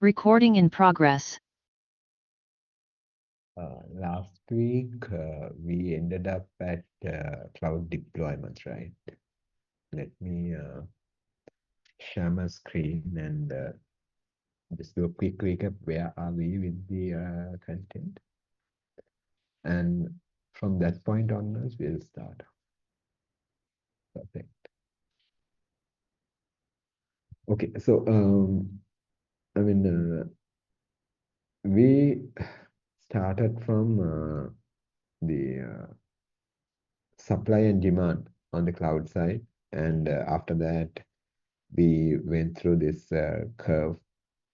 Recording in progress. Last week, we ended up at cloud deployments, right? Let me share my screen and just do a quick recap. Where are we with the content? And from that point onwards, we'll start. Perfect. Okay, so I mean, we started from the supply and demand on the cloud side, and after that, we went through this curve,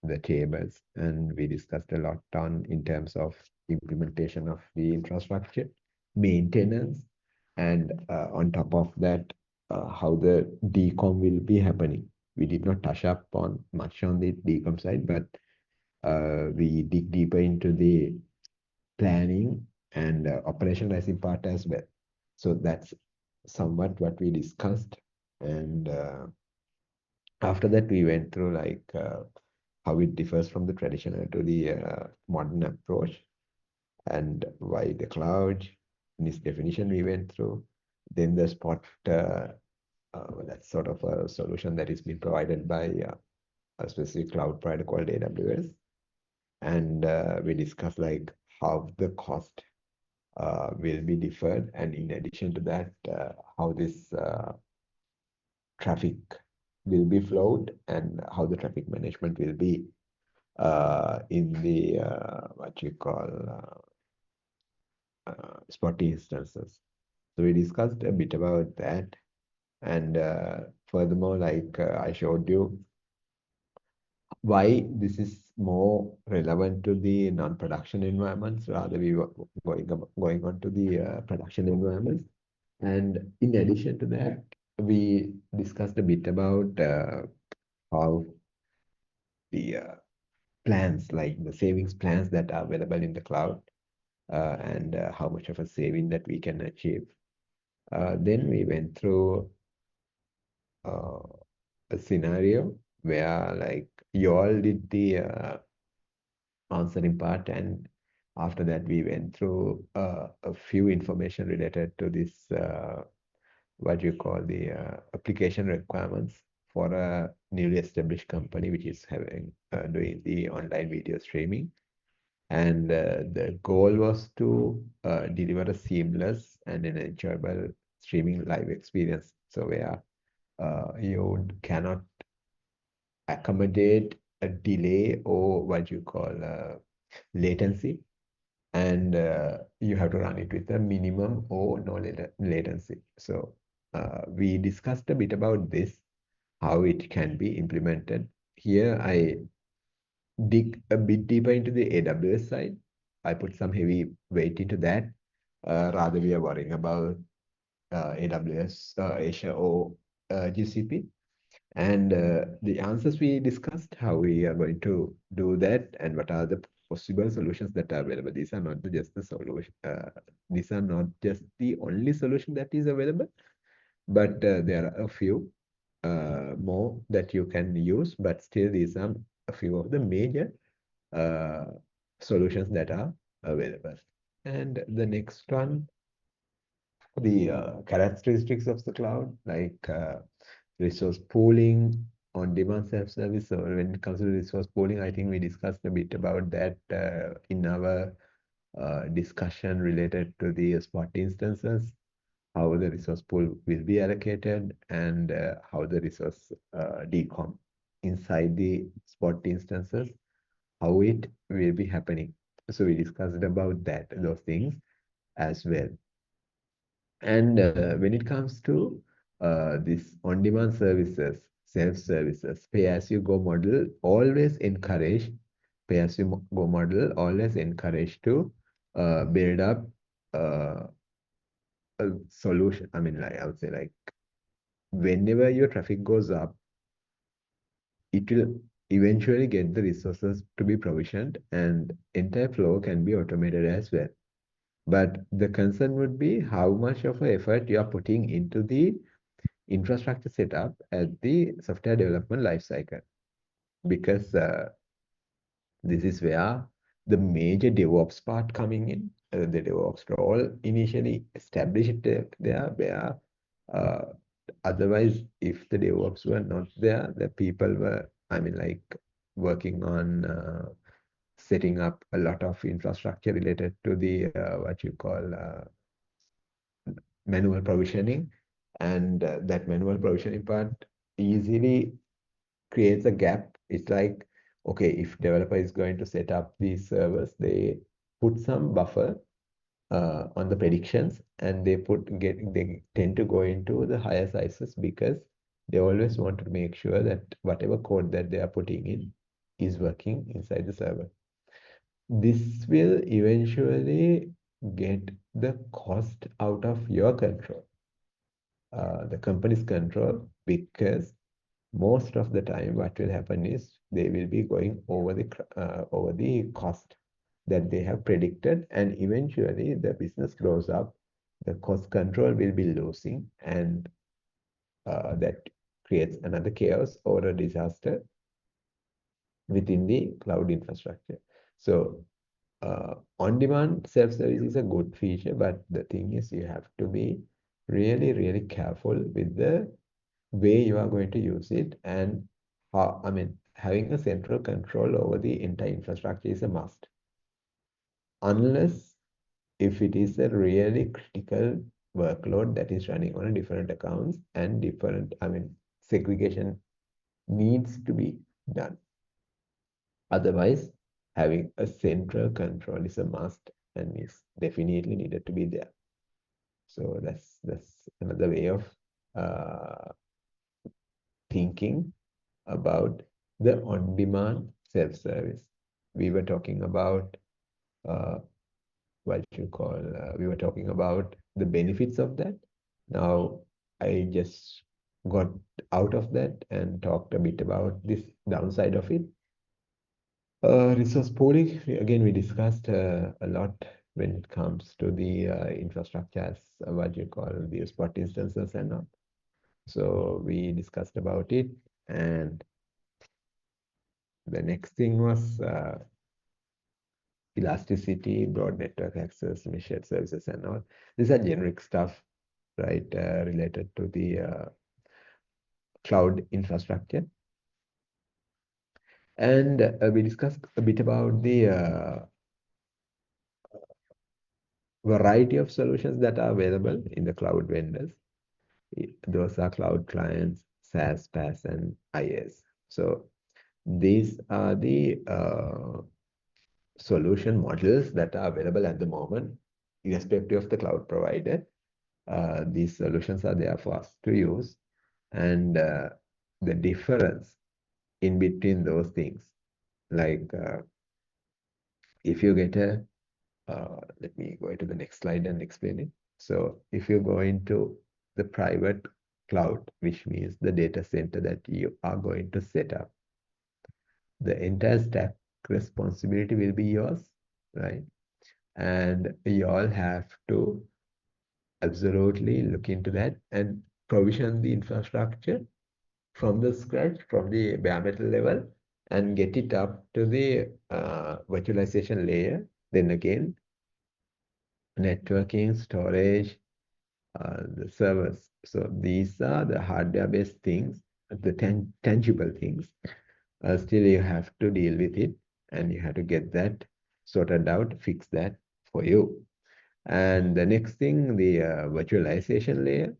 the tables, and we discussed a lot on in terms of implementation of the infrastructure, maintenance, and on top of that, how the decom will be happening. We did not touch up on much on the decom side, but we dig deeper into the planning and operationalizing part as well. So that's somewhat what we discussed, and after that, we went through like how it differs from the traditional to the modern approach and why the cloud. In its definition, we went through. Then the spot, that's sort of a solution that is being provided by a specific cloud provider called AWS. And we discussed like how the cost will be deferred. And in addition to that, how this traffic will be flowed and how the traffic management will be in the what you call spotty instances. So we discussed a bit about that, and furthermore, like I showed you why this is more relevant to the non-production environments rather we were going on to the production environments. And in addition to that, we discussed a bit about how the plans, like the savings plans that are available in the cloud, and how much of a saving that we can achieve. Then we went through uh, a scenario where like you all did the answering part, and after that we went through a few information related to this what you call the application requirements for a newly established company which is having doing the online video streaming. And the goal was to deliver a seamless and an enjoyable streaming live experience. So where you cannot accommodate a delay or what you call latency, and you have to run it with a minimum or no latency. So we discussed a bit about this, how it can be implemented. Here I dig a bit deeper into the AWS side. I put some heavy weight into that. Rather, we are worrying about AWS, Azure, or GCP. And the answers we discussed, how we are going to do that, and what are the possible solutions that are available. These are not just the solution. These are not just the only solution that is available, but there are a few more that you can use. But still, these are a few of the major uh, solutions that are available. And the next one, the characteristics of the cloud, like resource pooling, on-demand self-service. So when it comes to resource pooling, I think we discussed a bit about that in our discussion related to the spot instances, how the resource pool will be allocated, and how the resource decom inside the spot instances, how it will be happening. So we discussed about that, those things as well. And when it comes to this on-demand services, self-services, pay-as-you-go model, always encourage pay-as-you-go model, always encourage to build up uh, a solution. I mean, like I would say, like whenever your traffic goes up, it will eventually get the resources to be provisioned, and entire flow can be automated as well. But the concern would be how much of an effort you are putting into the infrastructure setup at the software development lifecycle. Because This is where the major DevOps part coming in. The DevOps role initially established there, where uh, otherwise, if the DevOps were not there, the people were, I mean, like working on setting up a lot of infrastructure related to the what you call manual provisioning, and that manual provisioning part easily creates a gap. It's like, okay, if developer is going to set up these servers, they put some buffer on the predictions, and they tend to go into the higher sizes because they always want to make sure that whatever code that they are putting in is working inside the server. This will eventually get the cost out of your control, the company's control, because most of the time what will happen is they will be going over the cost that they have predicted, and eventually the business grows up, the cost control will be losing, and that creates another chaos or a disaster within the cloud infrastructure. So on-demand self-service is a good feature, but the thing is you have to be really, really careful with the way you are going to use it, and how, I mean, having a central control over the entire infrastructure is a must. Unless if it is a really critical workload that is running on different accounts and different, I mean, segregation needs to be done. Otherwise, having a central control is a must and is definitely needed to be there. So that's another way of uh, thinking about the on-demand self-service. We were talking about uh, we were talking about the benefits of that. Now I just got out of that and talked a bit about this downside of it. Resource pooling, again, we discussed a lot when it comes to the infrastructure as the spot instances and all. So we discussed about it, and the next thing was elasticity, broad network access, measured services, and all. These are generic stuff, right, related to the cloud infrastructure. And we discussed a bit about the variety of solutions that are available in the cloud vendors. Those are cloud clients, SaaS, PaaS, and IaaS. So these are the solution models that are available at the moment, irrespective of the cloud provider. These solutions are there for us to use, and the difference in between those things, like if you get a let me go to the next slide and explain it. So if you go into the private cloud, which means the data center that you are going to set up, the entire stack responsibility will be yours, right? And you all have to absolutely look into that and provision the infrastructure from the scratch, from the bare metal level, and get it up to the virtualization layer. Then again, networking, storage, the servers. So these are the hardware-based things, the tangible things. Still, you have to deal with it, and you have to get that sorted out, fix that for you. And the next thing, the virtualization layer,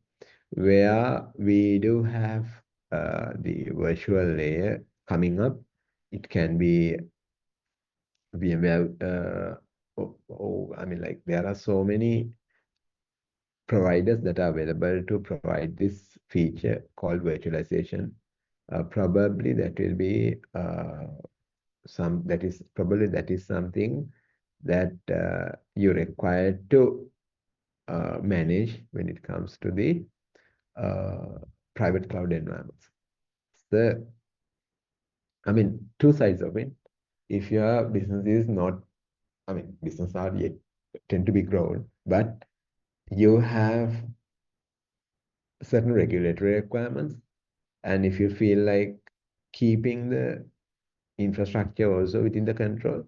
where we do have the virtual layer coming up. It can be VMware. I mean, like there are so many providers that are available to provide this feature called virtualization. Probably that will be that is something that you require to manage when it comes to the uh, private cloud environments. The, I mean, two sides of it. If your business is not, I mean, business are yet tend to be grown, but you have certain regulatory requirements, and if you feel like keeping the infrastructure also within the control,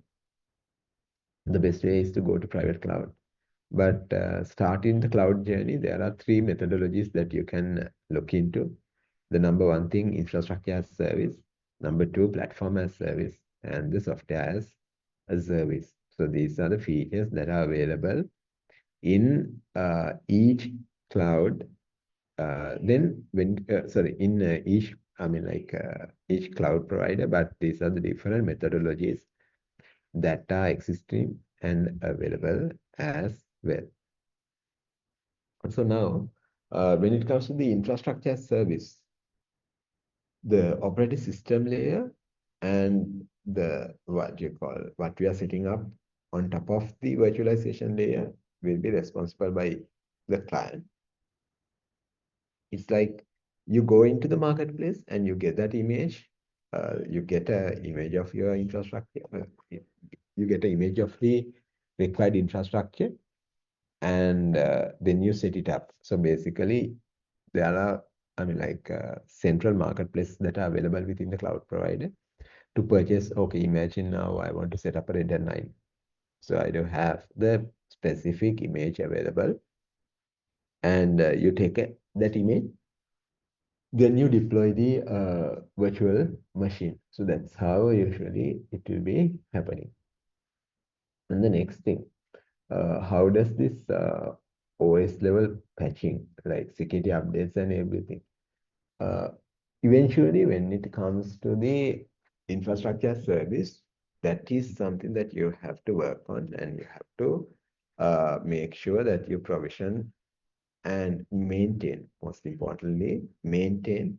the best way is to go to private cloud. But starting the cloud journey, there are three methodologies that you can look into. The number one thing, infrastructure as service. Number two, platform as service. And the software as a service. So these are the features that are available in each cloud. Then when, sorry, in each, I mean like each cloud provider, but these are the different methodologies that are existing and available as well. So now, when it comes to the infrastructure as service, the operating system layer and the what we are setting up on top of the virtualization layer will be responsible by the client. It's like you go into the marketplace and you get that image. You get an image of your infrastructure. You get an image of the required infrastructure, and then you set it up. So basically, there are, I mean, like central marketplaces that are available within the cloud provider to purchase. Okay, imagine now I want to set up a Red 9. So I do have the specific image available, and you take that image, then you deploy the virtual machine. So that's how usually it will be happening. And the next thing, how does this OS level patching, like security updates and everything, uh, eventually when it comes to the infrastructure service, that is something that you have to work on, and you have to make sure that you provision and maintain, most importantly, maintain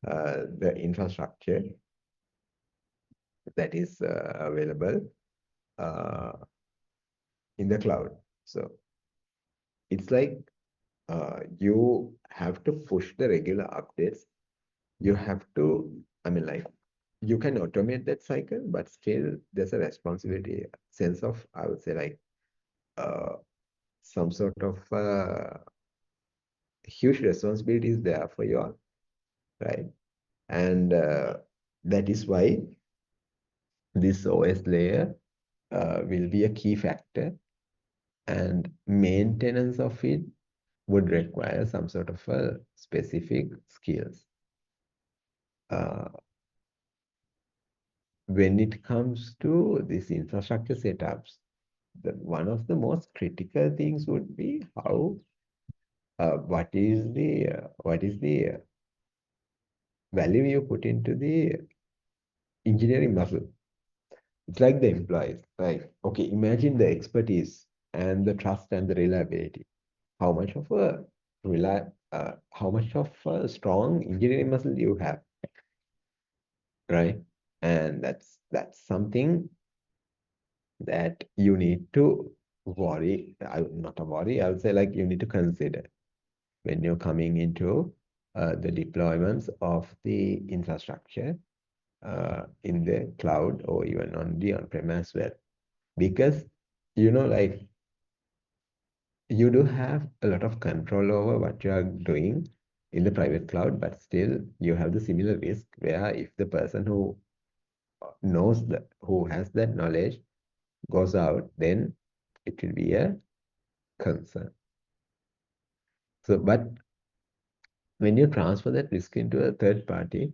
the infrastructure that is available uh, in the cloud. So it's like you have to push the regular updates. You have to, I mean, like, you can automate that cycle, but still there's a responsibility, sense of, I would say, like, uh, some sort of huge responsibility is there for you all, right? And that is why this OS layer will be a key factor, and maintenance of it would require some sort of a specific skills. Uh, when it comes to these infrastructure setups, one of the most critical things would be how what is the value you put into the engineering muscle. It's like the employees, right? Okay, imagine the expertise and the trust and the reliability. How much of a how much of a strong engineering muscle you have, right? And that's something that you need to worry. Not a worry. I would say like you need to consider when you're coming into the deployments of the infrastructure in the cloud or even on the on-prem as well. Because, like you do have a lot of control over what you are doing in the private cloud, but still you have the similar risk where if the person who who has that knowledge goes out, then it will be a concern. So, but when you transfer that risk into a third party,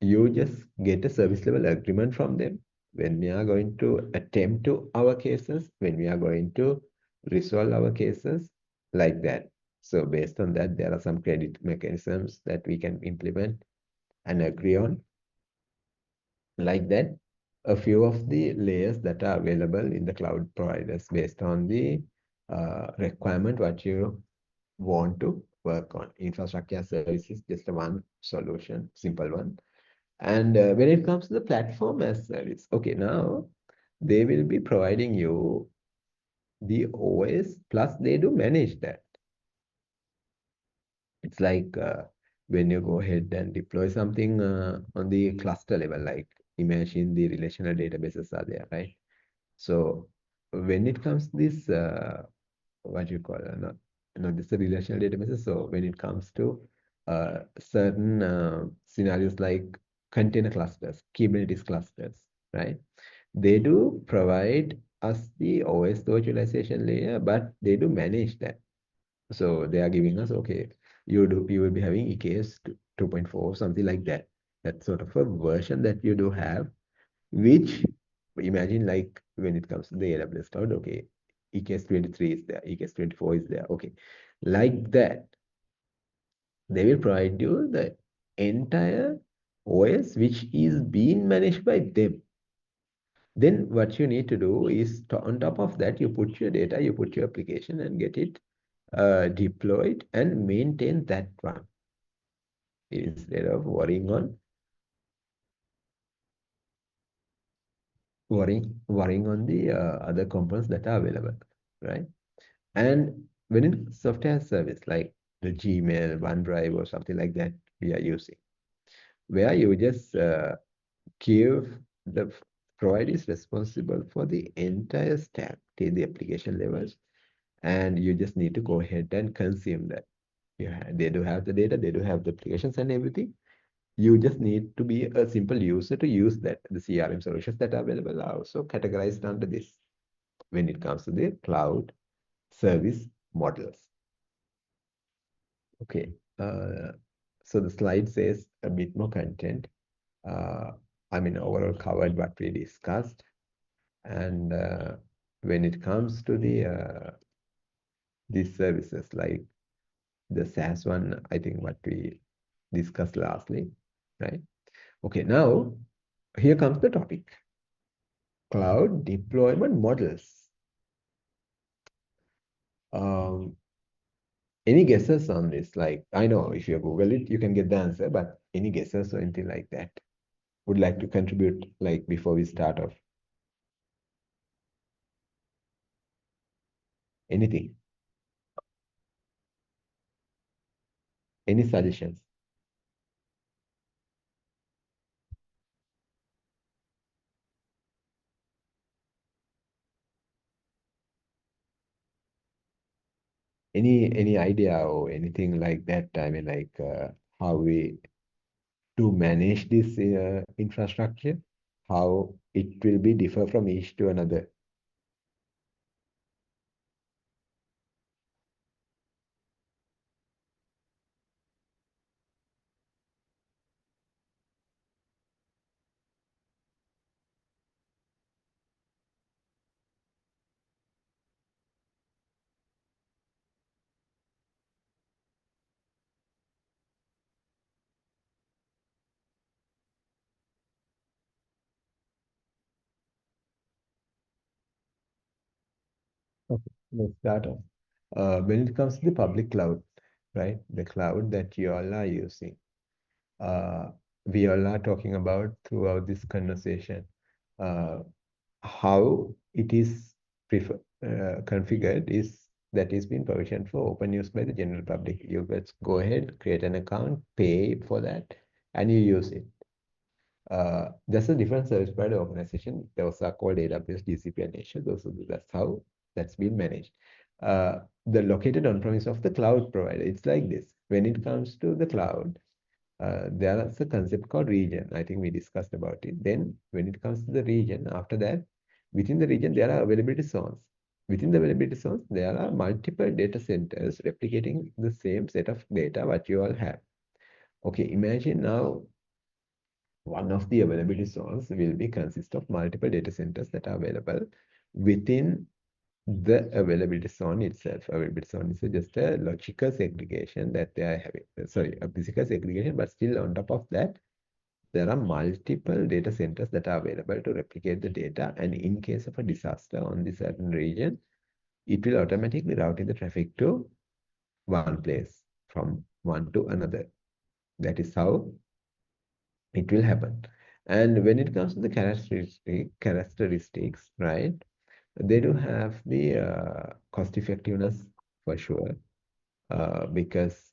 you just get a service level agreement from them when we are going to attempt to our cases, when we are going to resolve our cases, like that. So based on that, there are some credit mechanisms that we can implement and agree on, like that. A few of the layers that are available in the cloud providers based on the requirement what you want to work on. Infrastructure services, just a one solution, simple one. And when it comes to the platform as service, okay, now they will be providing you the OS, plus they do manage that. It's like when you go ahead and deploy something on the cluster level, like imagine the relational databases are there, right? So when it comes to this, what you call, this is a relational databases. So when it comes to certain scenarios like container clusters, Kubernetes clusters, right? They do provide us the OS virtualization layer, but they do manage that. So they are giving us, okay, you will be having EKS 2.4, something like that. That sort of a version that you do have, which imagine like when it comes to the AWS cloud, okay, EKS 23 is there, EKS 24 is there, okay. Like that, they will provide you the entire OS which is being managed by them. Then what you need to do is on top of that, you put your data, you put your application and get it deployed and maintain that one instead of worrying on the other components that are available, right? And when in software service like the Gmail, OneDrive, or something like that we are using, where you just give the provider is responsible for the entire stack till the application levels, and you just need to go ahead and consume that. They do have the data, they do have the applications and everything. You just need to be a simple user to use that. The CRM solutions that are available are also categorized under this when it comes to the cloud service models. Okay. So the slide says a bit more content. Uh, I mean, overall covered what we discussed. And when it comes to these services, like the SaaS one, I think what we discussed lastly, right? Okay, now here comes the topic. Cloud deployment models. Um, any guesses on this? Like, I know if you Google it, you can get the answer, but any guesses or anything like that? Would like to contribute, like, before we start off? Anything? Any suggestions? Any idea or anything like that? I mean, like, how we to manage this infrastructure, how it will be differ from each to another. Okay, let's start off. When it comes to the public cloud, right? The cloud that you all are using, uh, we all are talking about throughout this conversation, uh, how it is configured is that is being provisioned for open use by the general public. You just go ahead, create an account, pay for that, and you use it. There's a different service provider organization. Those are called AWS, GCP, and Azure. That's how that's been managed. The located on-premise of the cloud provider. It's like this. When it comes to the cloud, there is a concept called region. I think we discussed about it. Then when it comes to the region, after that, within the region, there are availability zones. Within the availability zones, there are multiple data centers replicating the same set of data what you all have. Okay, imagine now one of the availability zones will be consist of multiple data centers that are available within the availability zone itself. Availability zone is just a logical segregation that they are having. Sorry, a physical segregation, but still on top of that, there are multiple data centers that are available to replicate the data. And in case of a disaster on the certain region, it will automatically route the traffic to one place from one to another. That is how it will happen. And when it comes to the characteristics, right? They do have the cost effectiveness for sure, because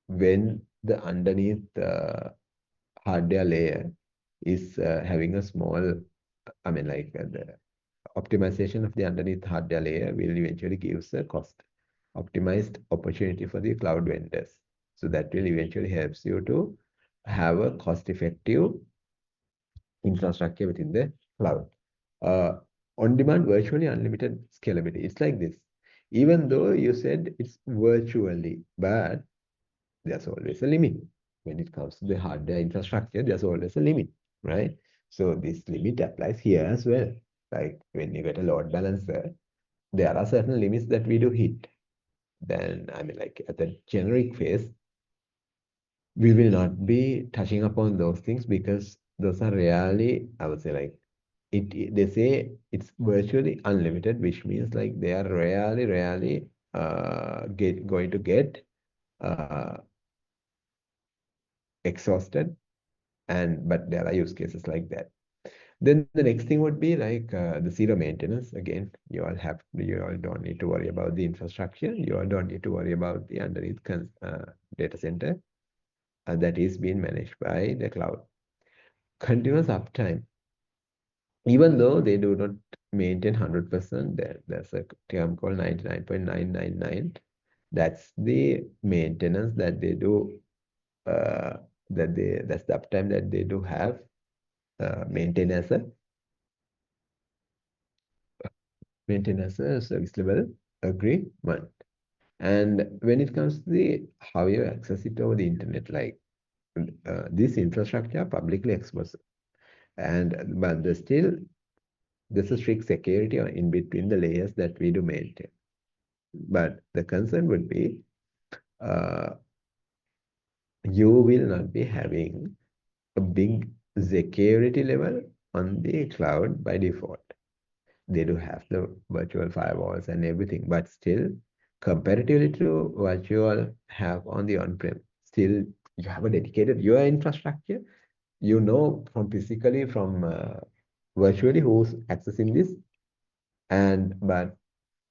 when the underneath hardware layer is having a small, I mean, like the optimization of the underneath hardware layer will eventually give a cost optimized opportunity for the cloud vendors. So that will eventually helps you to have a cost-effective infrastructure within the cloud. Uh, On-demand, virtually unlimited scalability. It's like this. Even though you said it's virtually, but there's always a limit. When it comes to the hardware infrastructure, there's always a limit, right? So this limit applies here as well. Like when you get a load balancer, there are certain limits that we do hit. Then, I mean, like at the generic phase, we will not be touching upon those things because those are really, I would say, like they say it's virtually unlimited, which means like they are really going to get uh, exhausted, and but there are use cases like that. Then the next thing would be like the zero maintenance. Again, you all don't need to worry about the infrastructure. You all don't need to worry about the underneath data center that is being managed by the cloud. Continuous uptime, even though they do not maintain 100%, there's a term called 99.999. That's the maintenance that they do, uh, that's the uptime that they do have, maintain as a service level agreement. And when it comes to the how you access it over the internet, like this infrastructure publicly exposed, and but there's a strict security in between the layers that we do maintain. But the concern would be uh, you will not be having a big security level on the cloud by default. They do have the virtual firewalls and everything, but still, comparatively to what you all have on the on-prem, still you have a dedicated your infrastructure. You know from physically, from virtually who's accessing this, and but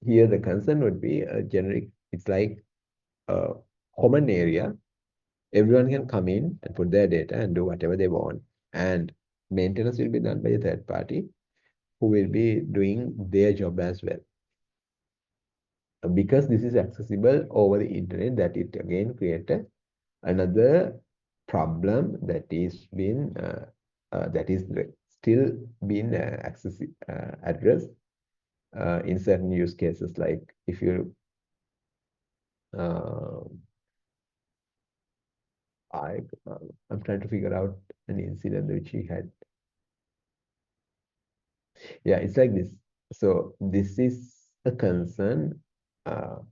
here the concern would be a generic. It's like a common area. Everyone can come in and put their data and do whatever they want, and maintenance will be done by a third party who will be doing their job as well. Because this is accessible over the internet, that it again created another problem that is been that is still being addressed in certain use cases. Like if you uh, I I'm trying to figure out an incident which he had. Yeah, it's like this. So this is a concern.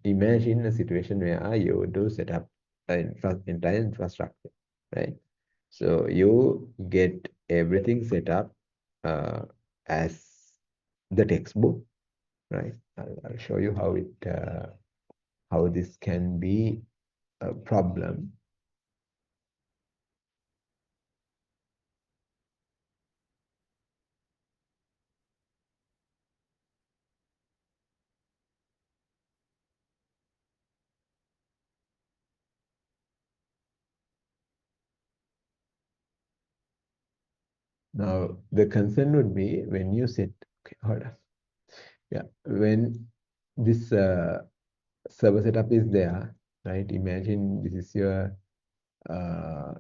Imagine a situation where you do set up an entire infrastructure, right? So you get everything set up uh, as the textbook, right? I'll show you how this can be a problem. Now the concern would be when you set. Okay, hold on. Yeah, when this server setup is there, right? Imagine this is your uh,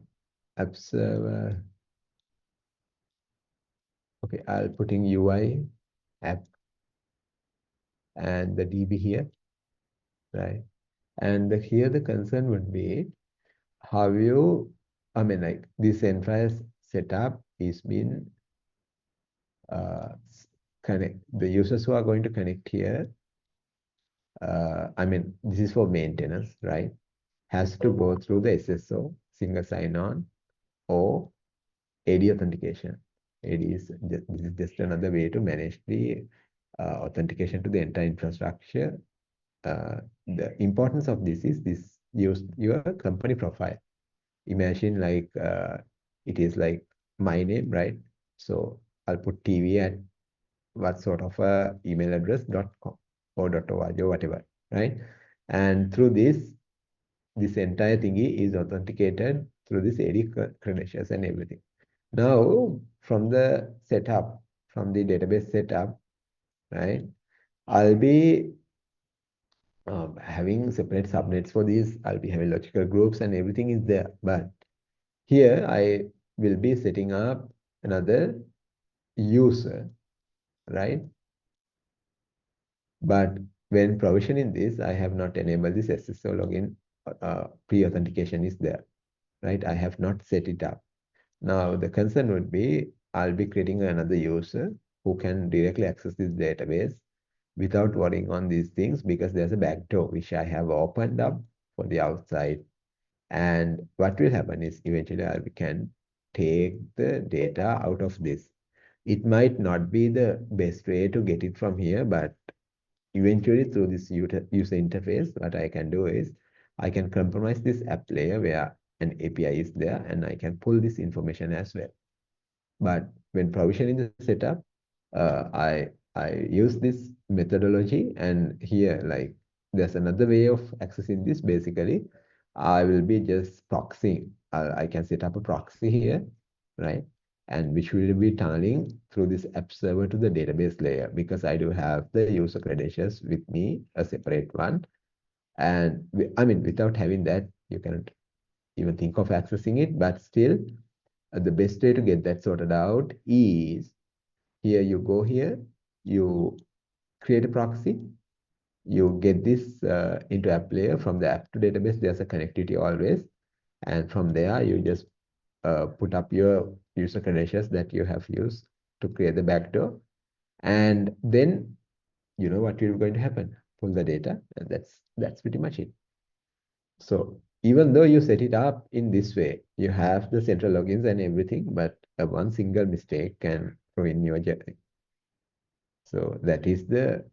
app server. Okay, I'll put in UI app and the DB here, right? And here the concern would be how you, I mean, like this entire setup is being connect. The users who are going to connect here, I mean, this is for maintenance, right? Has to go through the SSO, single sign-on, or AD authentication. AD is this is just another way to manage the authentication to the entire infrastructure. The importance of this is this use your company profile. Imagine like it is like my name, right? So I'll put TV at what sort of a email address .com or .org or whatever, right? And through this entire thingy is authenticated through this AD credentials and everything. Now, from the setup, from the database setup, right? I'll be having separate subnets for these. I'll be having logical groups and everything is there. But here I will be setting up another user, right? But when provisioning this, I have not enabled this SSO login. Pre-authentication is there, right? I have not set it up. Now, the concern would be I'll be creating another user who can directly access this database without worrying on these things because there's a backdoor which I have opened up for the outside. And what will happen is eventually I can take the data out of this. It might not be the best way to get it from here, but eventually through this user interface, what I can do is I can compromise this app layer where an API is there and I can pull this information as well. But when provisioning the setup, I use this methodology, and here like there's another way of accessing this. Basically, I will be just proxying. I can set up a proxy here, right? And which will be tunneling through this app server to the database layer because I do have the user credentials with me, a separate one. And I mean, without having that, you cannot even think of accessing it, but still the best way to get that sorted out is here you go here, you create a proxy, you get this into app layer. From the app to database, there's a connectivity always. And from there, you just put up your user credentials that you have used to create the backdoor. And then you know what is going to happen. Pull the data, and that's pretty much it. So even though you set it up in this way, you have the central logins and everything, but one single mistake can ruin your journey. So that is the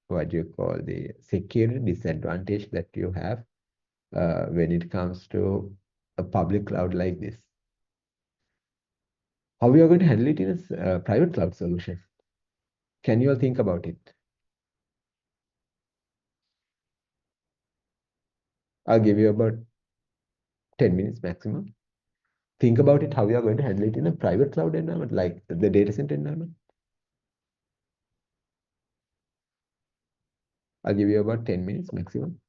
what you call the security disadvantage that you have when it comes to a public cloud like this. How we are going to handle it in a private cloud solution? Can you all think about it? I'll give you about 10 minutes maximum. Think about it, how we are going to handle it in a private cloud environment, like the data center environment. I'll give you about 10 minutes maximum.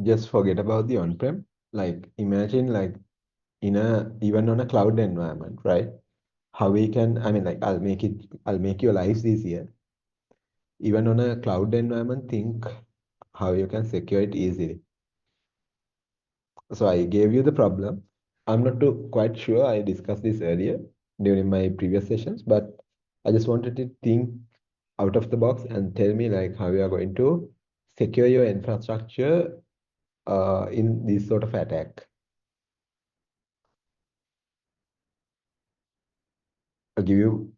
Just forget about the on-prem. Like imagine like in a even on a cloud environment, right? How we can, I mean, like I'll make your lives easier. Even on a cloud environment, think how you can secure it easily. So I gave you the problem. I'm not too quite sure. I discussed this earlier during my previous sessions, but I just wanted to think out of the box and tell me like how you are going to secure your infrastructure in this sort of attack. I'll give you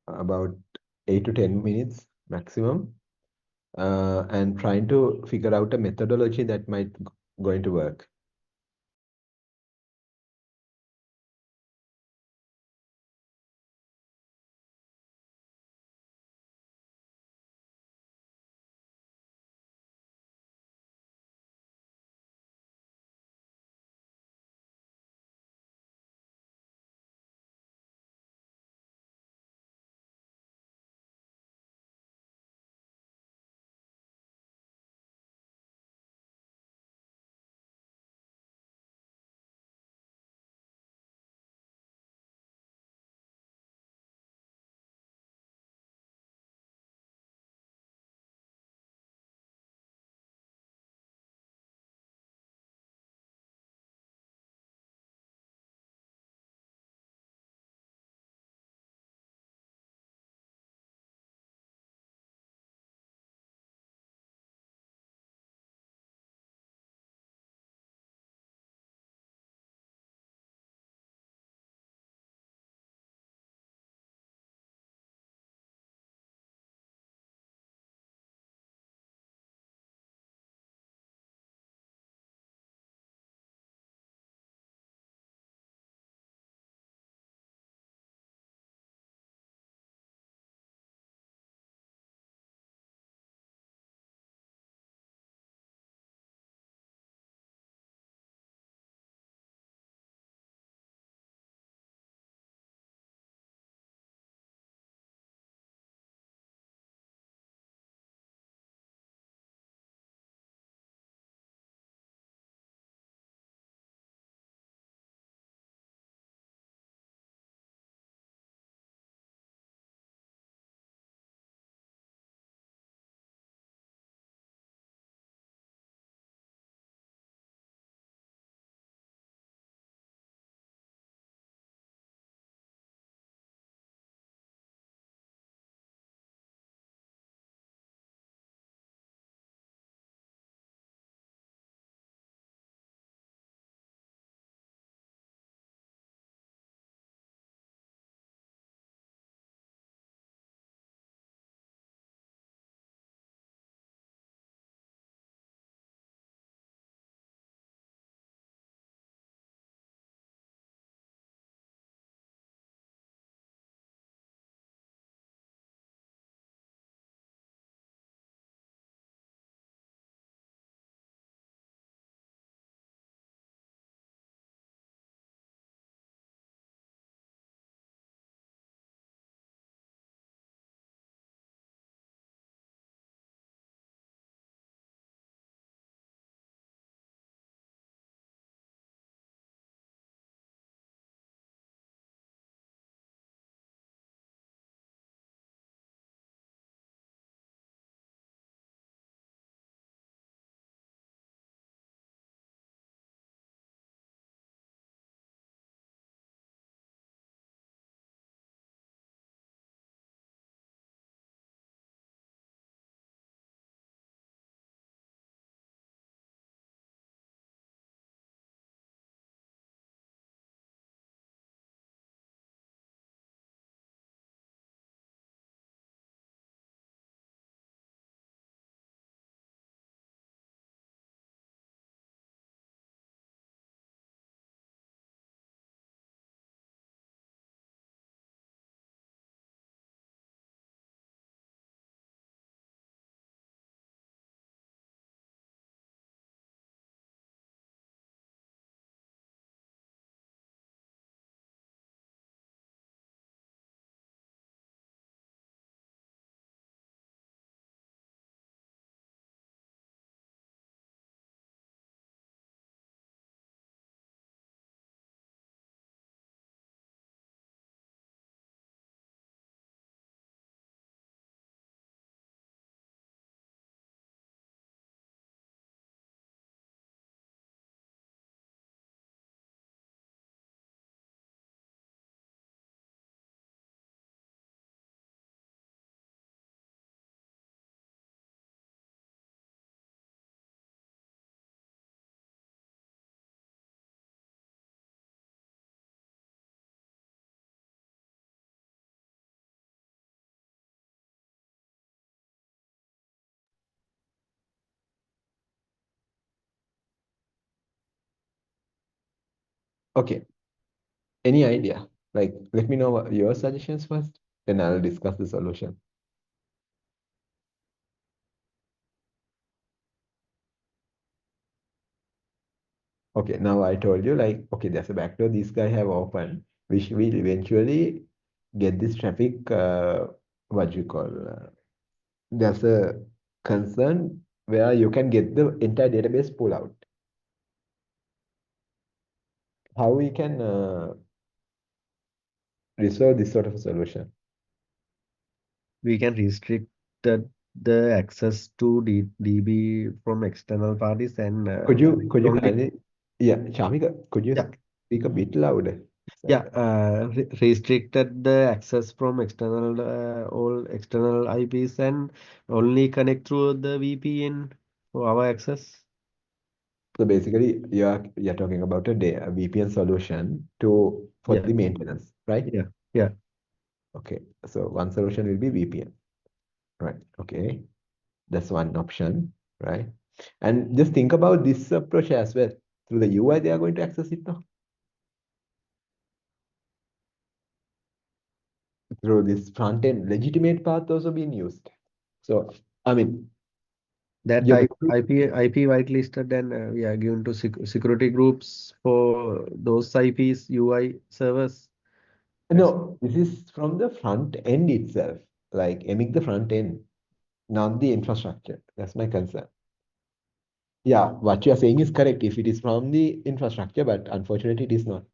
about 8 to 10 minutes maximum, and trying to figure out a methodology that might going to work. Okay, any idea? Like, let me know your suggestions first, then I'll discuss the solution. Okay, now I told you, like, okay, there's a backdoor this guy have opened, which will eventually get this traffic, what you call, there's a concern where you can get the entire database pull out. How we can resolve this sort of a solution? We can restrict the access to DB from external parties and Could you only kindly, yeah, Shamika, could you yeah speak a bit louder? yeah So, restricted the access from external all external IPs and only connect through the VPN for our access. so basically, you're talking about a VPN solution to for Yeah, the maintenance, right? yeah, yeah. Okay, so one solution will be VPN, right? Okay, that's one option, right? And just think about this approach as well. Through the UI, they are going to access it now. Through this front end, legitimate path also being used. So, I mean, That you're type going to, IP whitelisted and we are given to security groups for those IPs UI servers. That's no, this is from the front end itself, like aiming the front end, not the infrastructure. That's my concern. Yeah, what you are saying is correct if it is from the infrastructure, but unfortunately, it is not.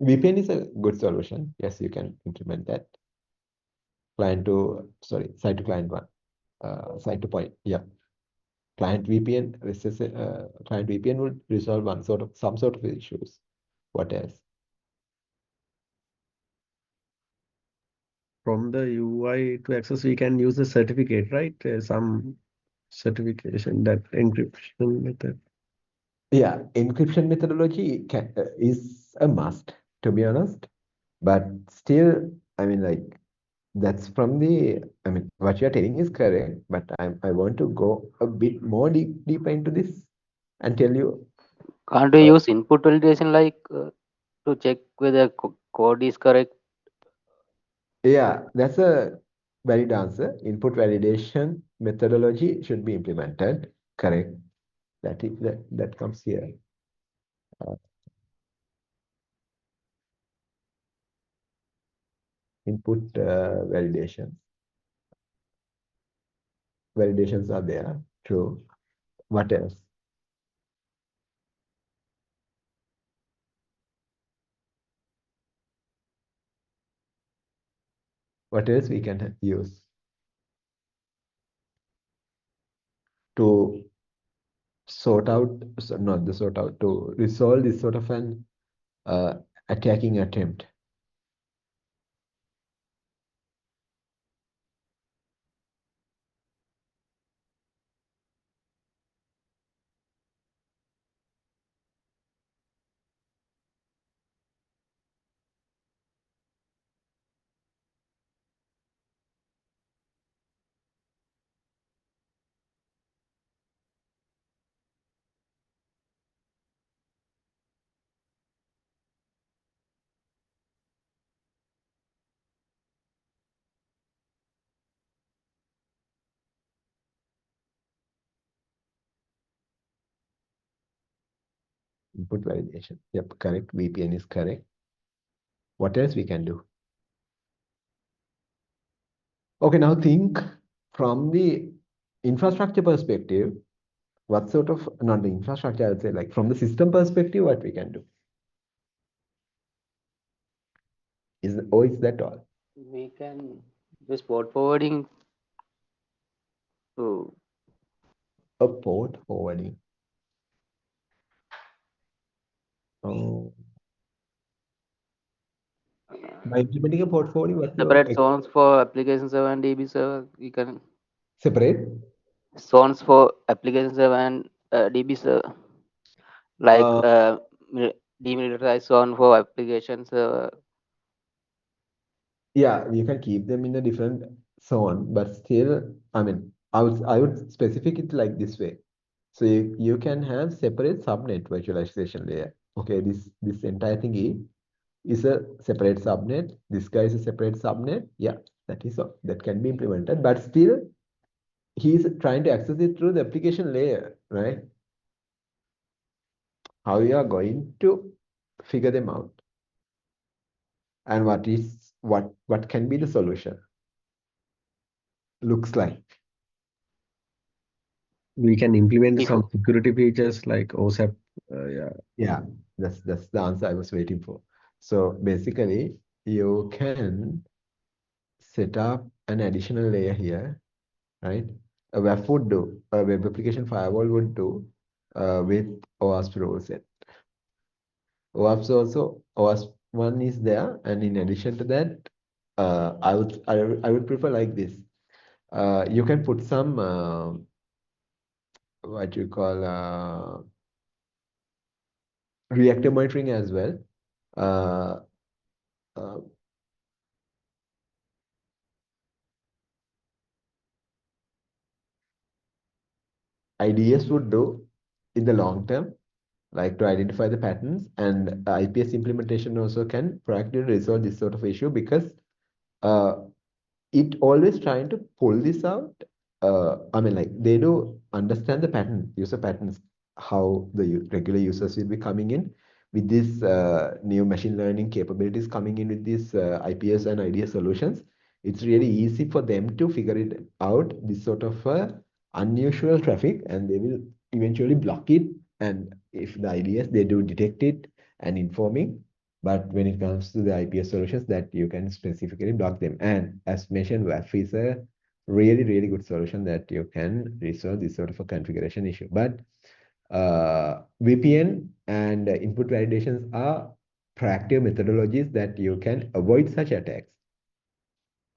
VPN is a good solution. Yes, you can implement that. Site to client one, site to point. Yeah, client VPN, client VPN would resolve some sort of issues. What else? from the UI to access. We can use a certificate, right? Some certification that encryption method. Yeah, encryption methodology is a must, to be honest. But still, I mean, like, that's from the, I mean, what you're telling is correct, but I want to go a bit more deeper into this and tell you, Can't we uh, use input validation like to check whether code is correct? yeah, that's a valid answer. Input validation methodology should be implemented. Correct. That comes here. Uh, input validation. Validations are there. True. What else? What else we can use to not the sort out, to resolve this sort of an uh, attacking attempt? Input validation. Yep, correct. VPN is correct. What else we can do? Okay, now think from the infrastructure perspective, what sort of, not the infrastructure, I would say, like from the system perspective, what we can do? Is that all? We can use port forwarding to A port forwarding. Oh, by implementing a port forwarding, what you separate zones for application server and DB server. We can separate? zones for application server and DB server, like Uh, demilitarized zone for application server. yeah, we can keep them in a different zone, but still I mean, I would specific it like this way. So you can have separate subnet virtualization layer. Okay, this entire thingy is a separate subnet. This guy is a separate subnet. Yeah, that is all. That can be implemented, but still he's trying to access it through the application layer, right? How you are going to figure them out, and what can be the solution looks like. We can implement If some security features like OSAP. Yeah. Yeah, that's the answer I was waiting for. So basically, you can set up an additional layer here, right? A web would do, a web application firewall would do with OWASP rule set. OWASP also, OWASP one is there, and in addition to that, I would prefer like this. You can put some what you call reactor monitoring as well. Uh, uh, IDS would do in the long term, like to identify the patterns, and IPS implementation also can proactively resolve this sort of issue because uh, it always trying to pull this out. I mean, like they do understand the pattern, user patterns, how the regular users will be coming in with this new machine learning capabilities coming in with these IPS and IDS solutions. It's really easy for them to figure it out, this sort of unusual traffic, and they will eventually block it. And if the IDS, they do detect it and informing, but when it comes to the IPS solutions, that you can specifically block them. And as mentioned, WAF is a really, really good solution that you can resolve this sort of a configuration issue. But VPN and input validations are proactive methodologies that you can avoid such attacks.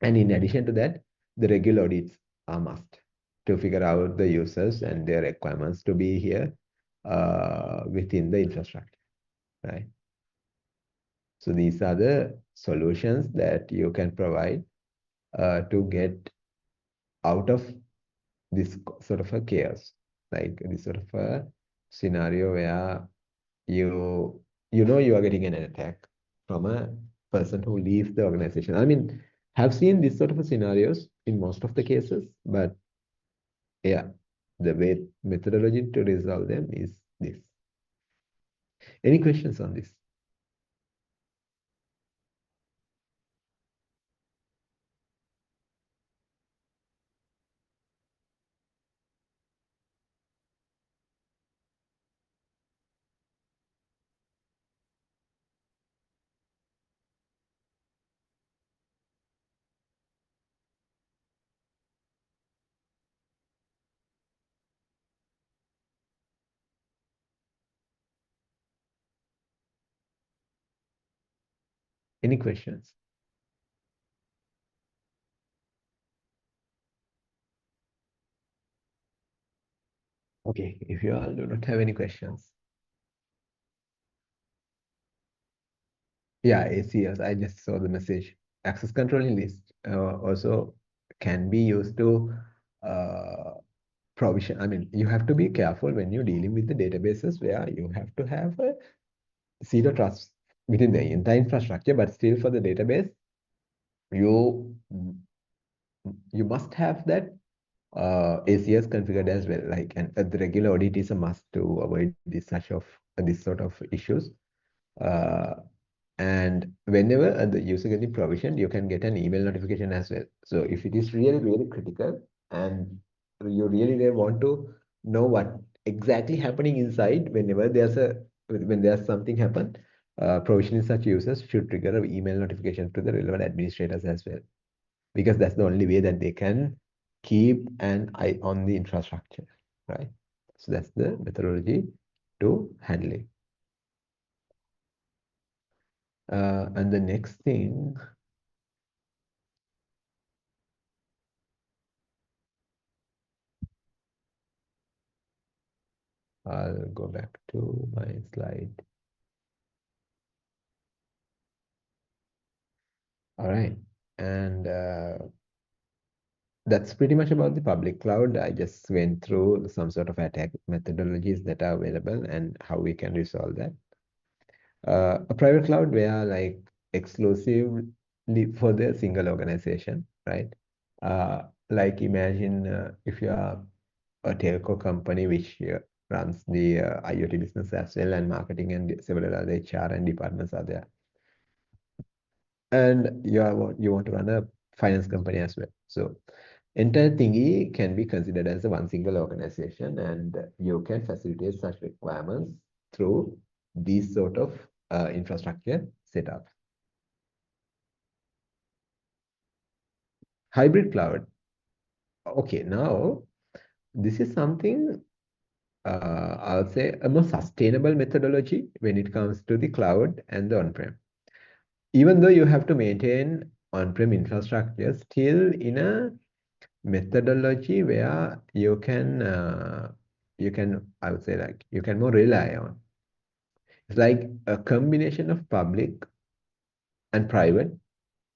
And in addition to that, the regular audits are must to figure out the users and their requirements to be here within the infrastructure, right? So these are the solutions that you can provide to get out of this sort of a chaos, like this sort of a scenario where you you know you are getting an attack from a person who leaves the organization. I mean, have seen this sort of a scenarios in most of the cases, but yeah, the way methodology to resolve them is this. Any questions on this? Any questions? Okay, if you all do not have any questions. Yeah, ACS, I just saw the message. Access controlling list also can be used to uh, provision. I mean, you have to be careful when you're dealing with the databases where you have to have a zero trust within the entire infrastructure, but still for the database, you you must have that ACS configured as well. Like, and the regular audit is a must to avoid this sort of issues. Uh, And whenever the user getting provisioned, you can get an email notification as well. So if it is really, really critical and you really want to know what exactly happening inside, when there's something happen, provisioning such users should trigger an email notification to the relevant administrators as well, because that's the only way that they can keep an eye on the infrastructure, right? So that's the methodology to handle it. And the next thing, I'll go back to my slide. All right. And that's pretty much about the public cloud. I just went through some sort of attack methodologies that are available and how we can resolve that. A private cloud where like exclusively for the single organization, right? Like imagine if you are a telco company which runs the IoT business as well, and marketing and several other HR and departments are there. And you want to run a finance company as well. So entire thingy can be considered as a one single organization, and you can facilitate such requirements through these sort of infrastructure setup. Hybrid cloud. Okay, now this is something I'll say a more sustainable methodology when it comes to the cloud and the on-prem. Even though you have to maintain on-prem infrastructure, still in a methodology where you can, I would say, like you can more rely on. It's like a combination of public and private.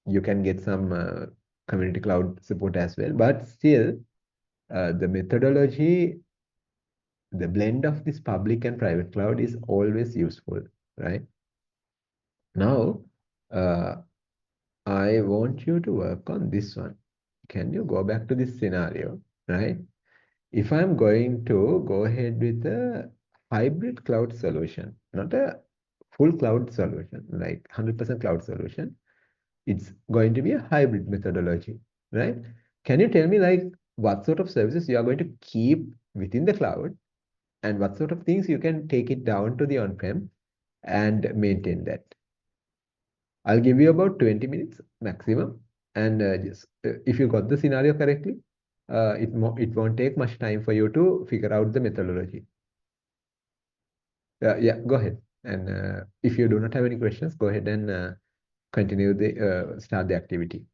You can get some community cloud support as well, but still the methodology, the blend of this public and private cloud is always useful, right? Now, uh, I want you to work on this one. Can you go back to this scenario, right? If I'm going to go ahead with a hybrid cloud solution, not a full cloud solution, like 100% cloud solution, it's going to be a hybrid methodology, right? Can you tell me like what sort of services you are going to keep within the cloud and what sort of things you can take it down to the on-prem and maintain that? I'll give you about 20 minutes maximum. And just if you got the scenario correctly, it won't take much time for you to figure out the methodology. Yeah, go ahead. And if you do not have any questions, go ahead and continue the start the activity.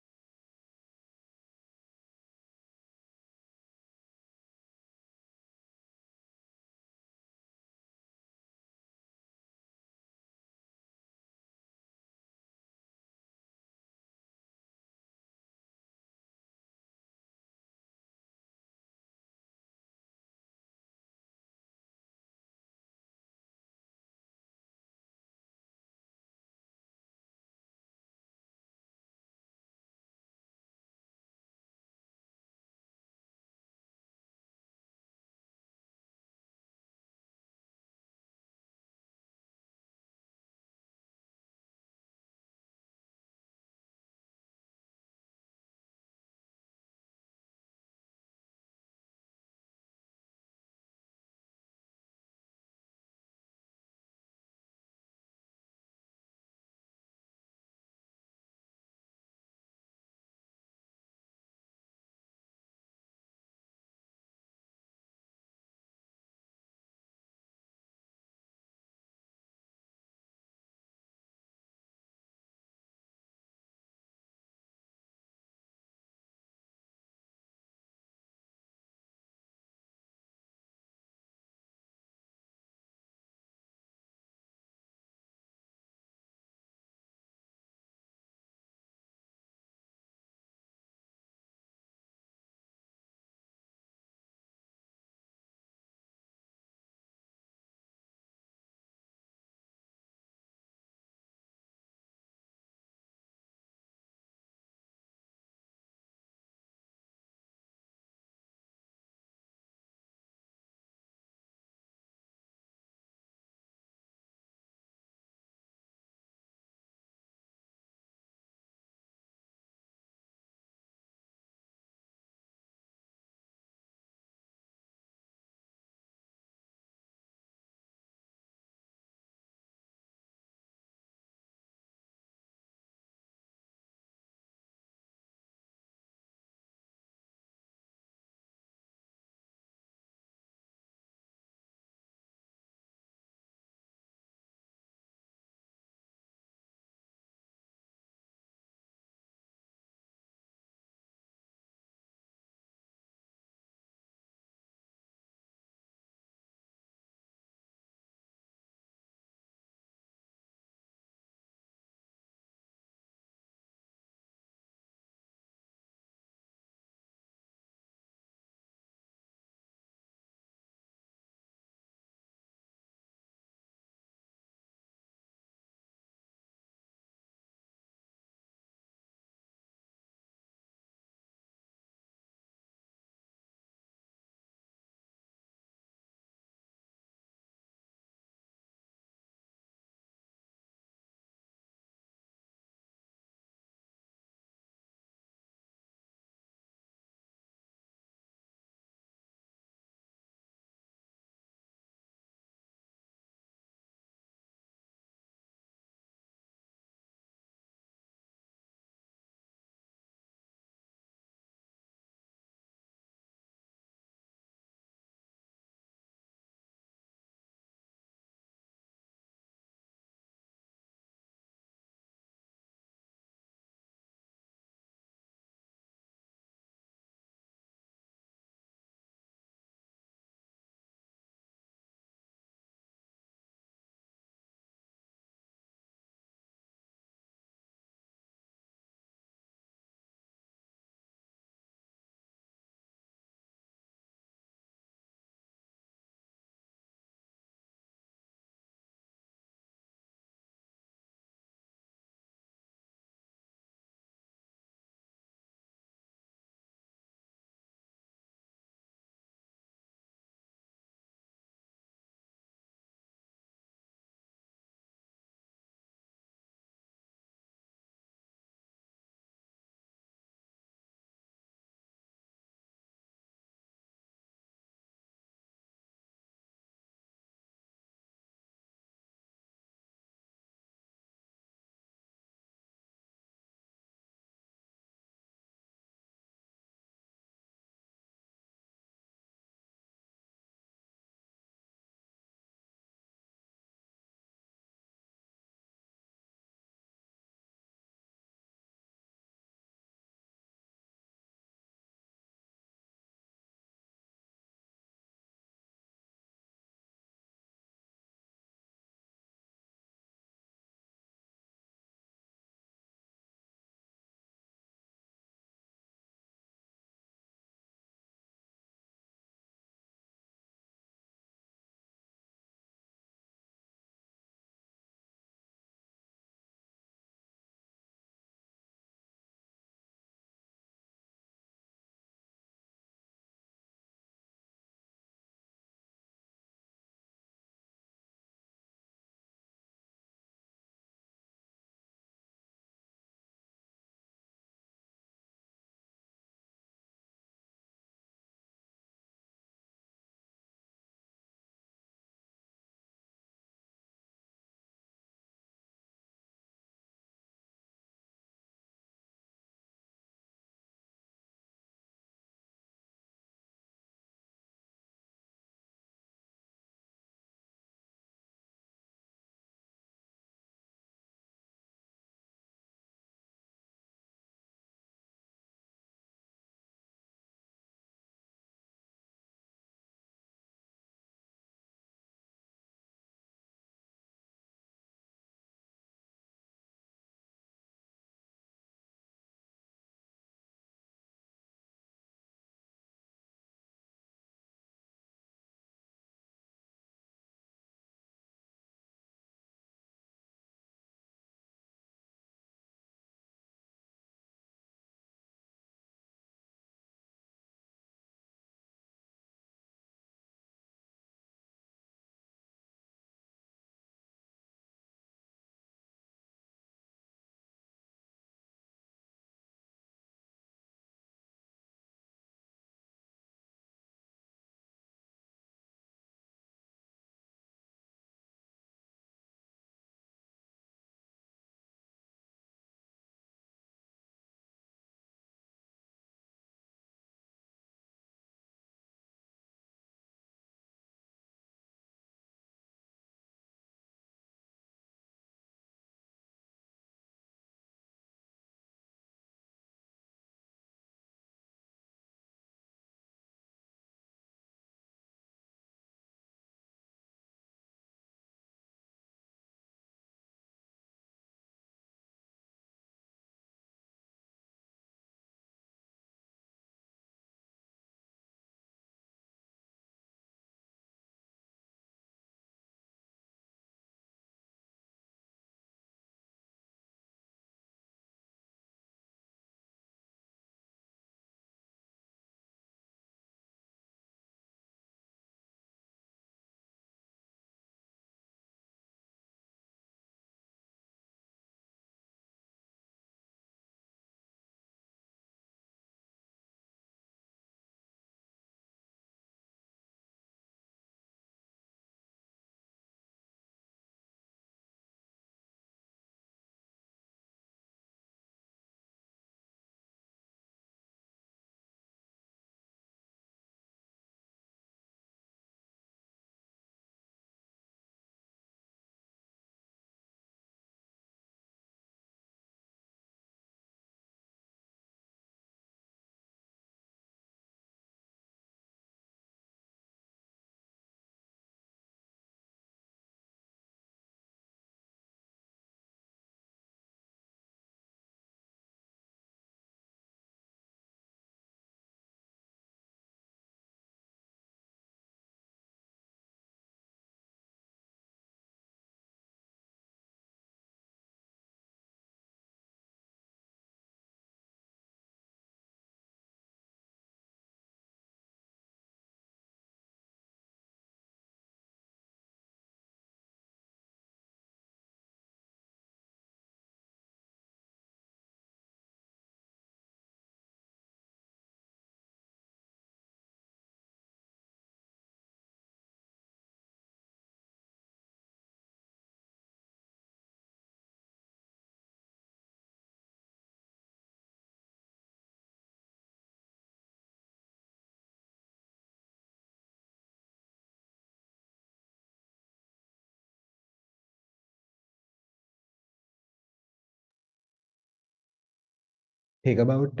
think about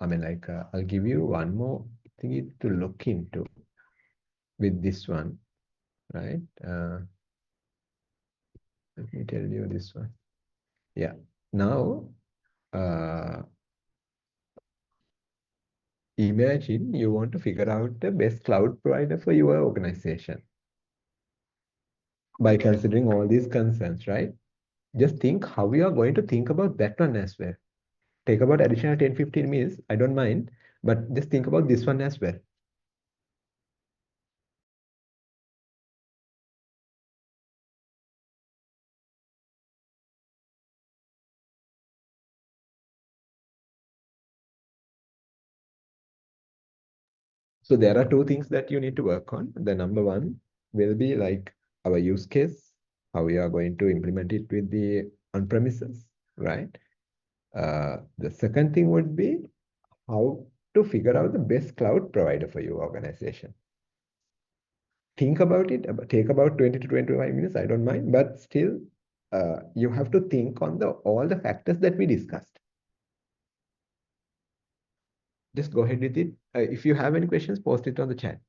I mean, like, I'll give you one more thing to look into with this one, right? Let me tell you this one. Yeah. Now, uh, imagine you want to figure out the best cloud provider for your organization by considering all these concerns, right? Just think how we are going to think about that one as well. Take about additional 10-15 minutes, I don't mind, but just think about this one as well. So there are two things that you need to work on. The number one will be like our use case, how we are going to implement it with the on-premises, right? The second thing would be how to figure out the best cloud provider for your organization. Think about it, take about 20 to 25 minutes, I don't mind, but still you have to think on all the factors that we discussed. Just go ahead with it. If you have any questions, post it on the chat.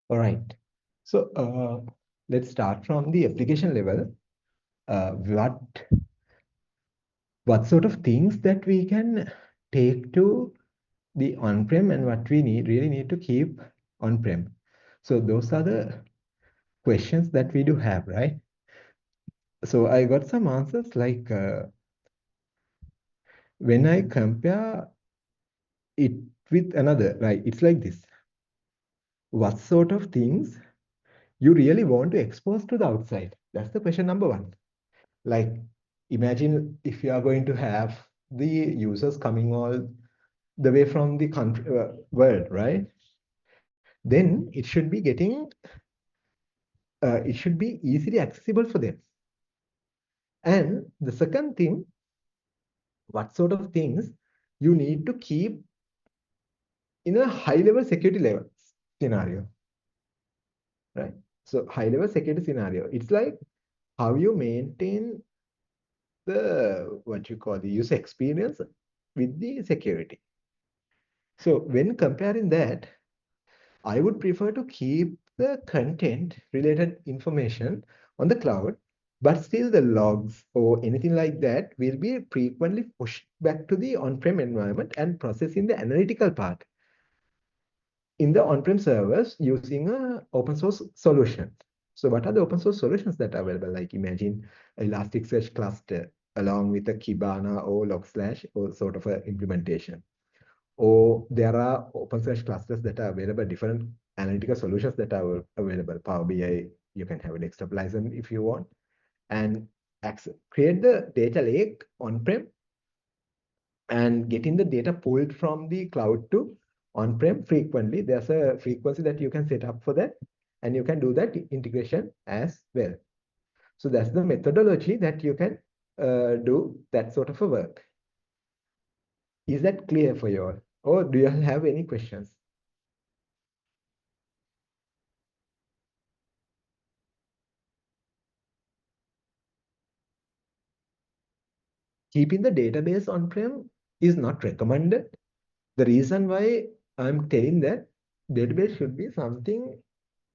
All right. So let's start from the application level. What sort of things that we can take to the on-prem and what we really need to keep on-prem. So those are the questions that we do have, right? So I got some answers like when I compare it with another, right? It's like this. What sort of things you really want to expose to the outside? That's the question number one. Like, imagine if you are going to have the users coming all the way from the country, world, right? Then it should be easily accessible for them. And the second thing, what sort of things you need to keep in a high level security level scenario, right? So high level security scenario, it's like how you maintain the what you call the user experience with the security. So when comparing that, I would prefer to keep the content related information on the cloud, but still the logs or anything like that will be frequently pushed back to the on-prem environment and processed in the analytical part in the on-prem servers using a open source solution. So what are the open source solutions that are available? Like imagine Elasticsearch cluster along with a Kibana or Logslash or sort of a implementation. Or there are open source clusters that are available, different analytical solutions that are available. Power BI, you can have a desktop license if you want, and create the data lake on-prem and getting the data pulled from the cloud to on-prem frequently. There's a frequency that you can set up for that, and you can do that integration as well. So that's the methodology that you can do that sort of a work. Is that clear for you all? Or do you have any questions? Keeping the database on-prem is not recommended. The reason why I'm telling that database should be something,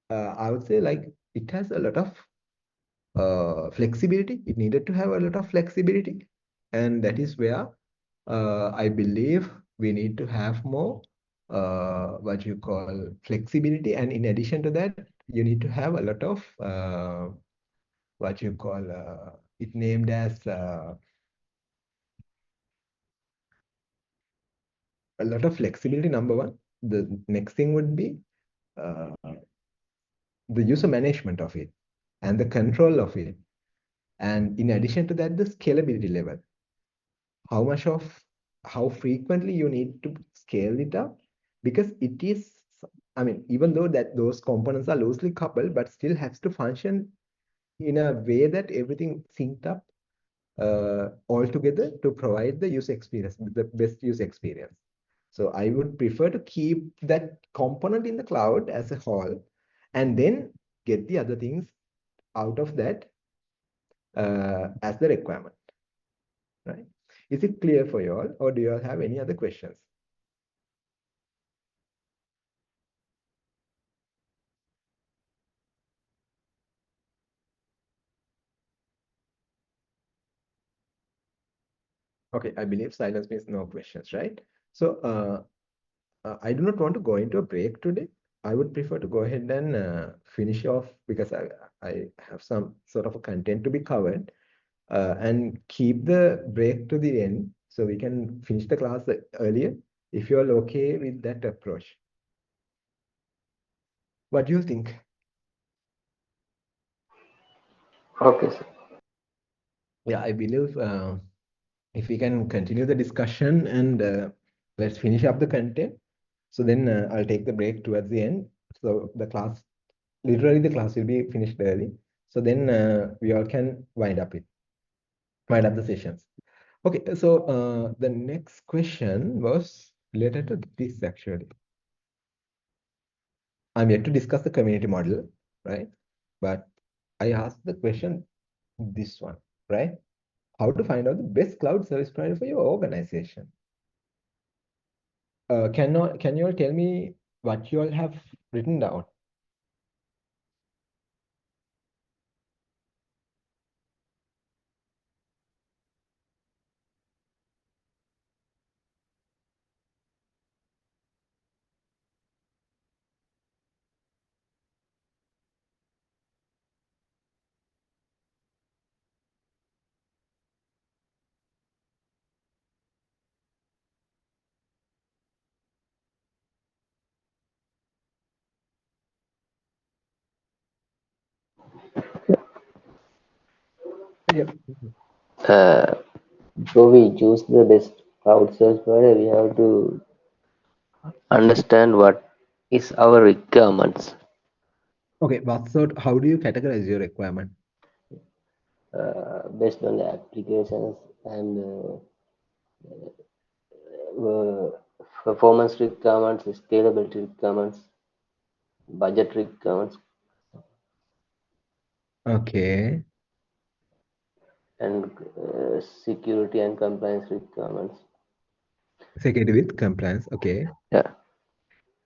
I would say like it has a lot of flexibility. It needed to have a lot of flexibility. And that is where I believe we need to have more what you call flexibility. And in addition to that, you need to have a lot of what you call it named as a lot of flexibility, number one. The next thing would be uh, the user management of it and the control of it. And in addition to that, the scalability level. How much of, how frequently you need to scale it up, because it is, I mean, even though that those components are loosely coupled, but still has to function in a way that everything synced up all together to provide the user experience, the best user experience. So I would prefer to keep that component in the cloud as a whole, and then get the other things out of that as the requirement, right? Is it clear for you all, or do you all have any other questions? Okay, I believe silence means no questions, right? So I do not want to go into a break today. I would prefer to go ahead and finish off because I have some sort of a content to be covered and keep the break to the end so we can finish the class earlier if you're all okay with that approach. What do you think? Okay, sir. Yeah, I believe if we can continue the discussion and let's finish up the content. So then I'll take the break towards the end. So the class, literally the class will be finished early. So then we all can wind up the sessions. Okay, so the next question was related to this actually. I'm yet to discuss the community model, right? But I asked the question, this one, right? How to find out the best cloud service provider for your organization. Can you all tell me what you all have written down? Yep. Uh, Before we choose the best cloud service provider, we have to understand what is our requirements. Okay, how do you categorize your requirement? Based on the applications and uh, performance requirements, scalability requirements, budget requirements, Okay. and security and compliance requirements. Security with compliance. Okay. Yeah.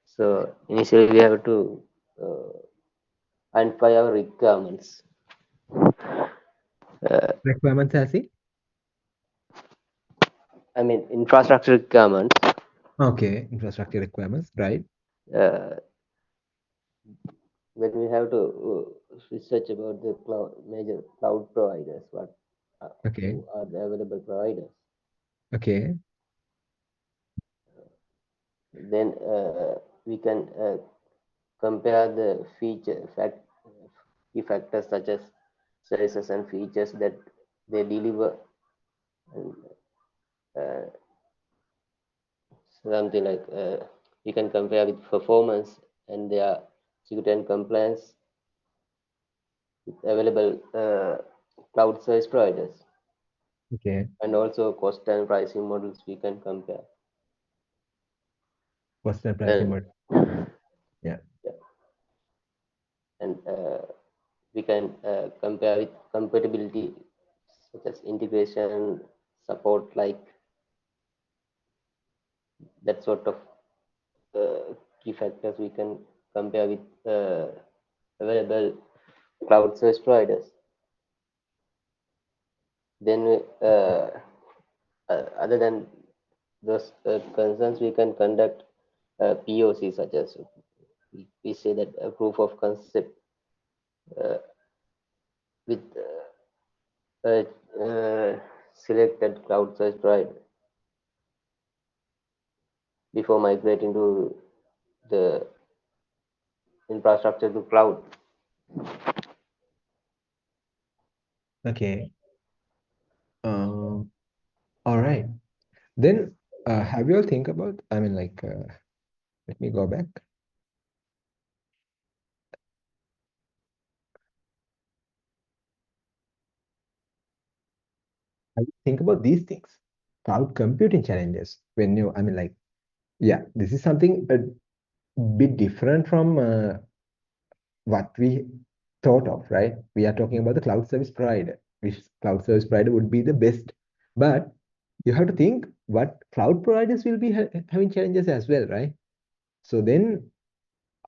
So initially we have to uh, identify our requirements. Requirements as in? I mean infrastructure requirements. Okay. Infrastructure requirements, right? Uh, when we have to research about the major cloud providers, Okay. who are the available providers, Okay. then we can compare the key factors such as services and features that they deliver, and uh, something like we can compare with performance and their security and compliance with available cloud service providers, Okay. and also cost and pricing models we can compare. What's the pricing And mode? Yeah. and we can compare with compatibility such as integration support, like that sort of key factors we can compare with available cloud service providers. Then other than those concerns, we can conduct POC, such as we say that a proof of concept uh, with selected cloud service provider before migrating to the infrastructure to cloud. Okay. All right. Then, have you all think about, I mean, like, let me go back. Have you think about these things? Cloud computing challenges. When you, I mean, like, yeah, this is something a bit different from what we thought of, right? We are talking about the cloud service provider, which cloud service provider would be the best. But you have to think what cloud providers will be having challenges as well, right? So then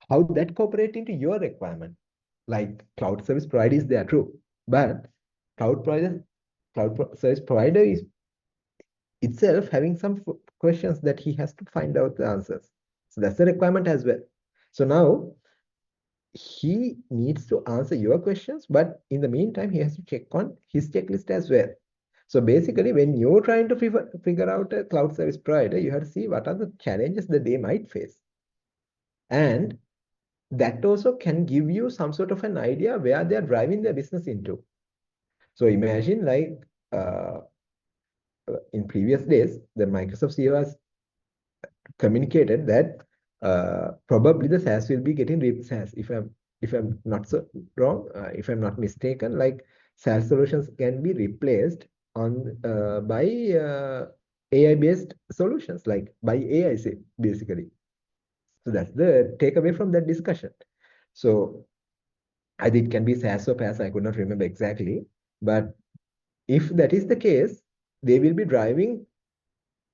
how that cooperate into your requirement? Like cloud service provider is there, true. But cloud provider, service provider is itself having some questions that he has to find out the answers. So that's the requirement as well. So now he needs to answer your questions, but in the meantime, he has to check on his checklist as well. So basically, when you're trying to figure out a cloud service provider, you have to see what are the challenges that they might face. And that also can give you some sort of an idea where they are driving their business into. So imagine like in previous days, the Microsoft CEO has communicated that probably the SaaS will be getting ripped SaaS. If I'm not so wrong, if I'm not mistaken, like SaaS solutions can be replaced on by AI-based solutions, like by AI, basically. So that's the takeaway from that discussion. So I think it can be SaaS or PaaS. I could not remember exactly, but if that is the case, they will be driving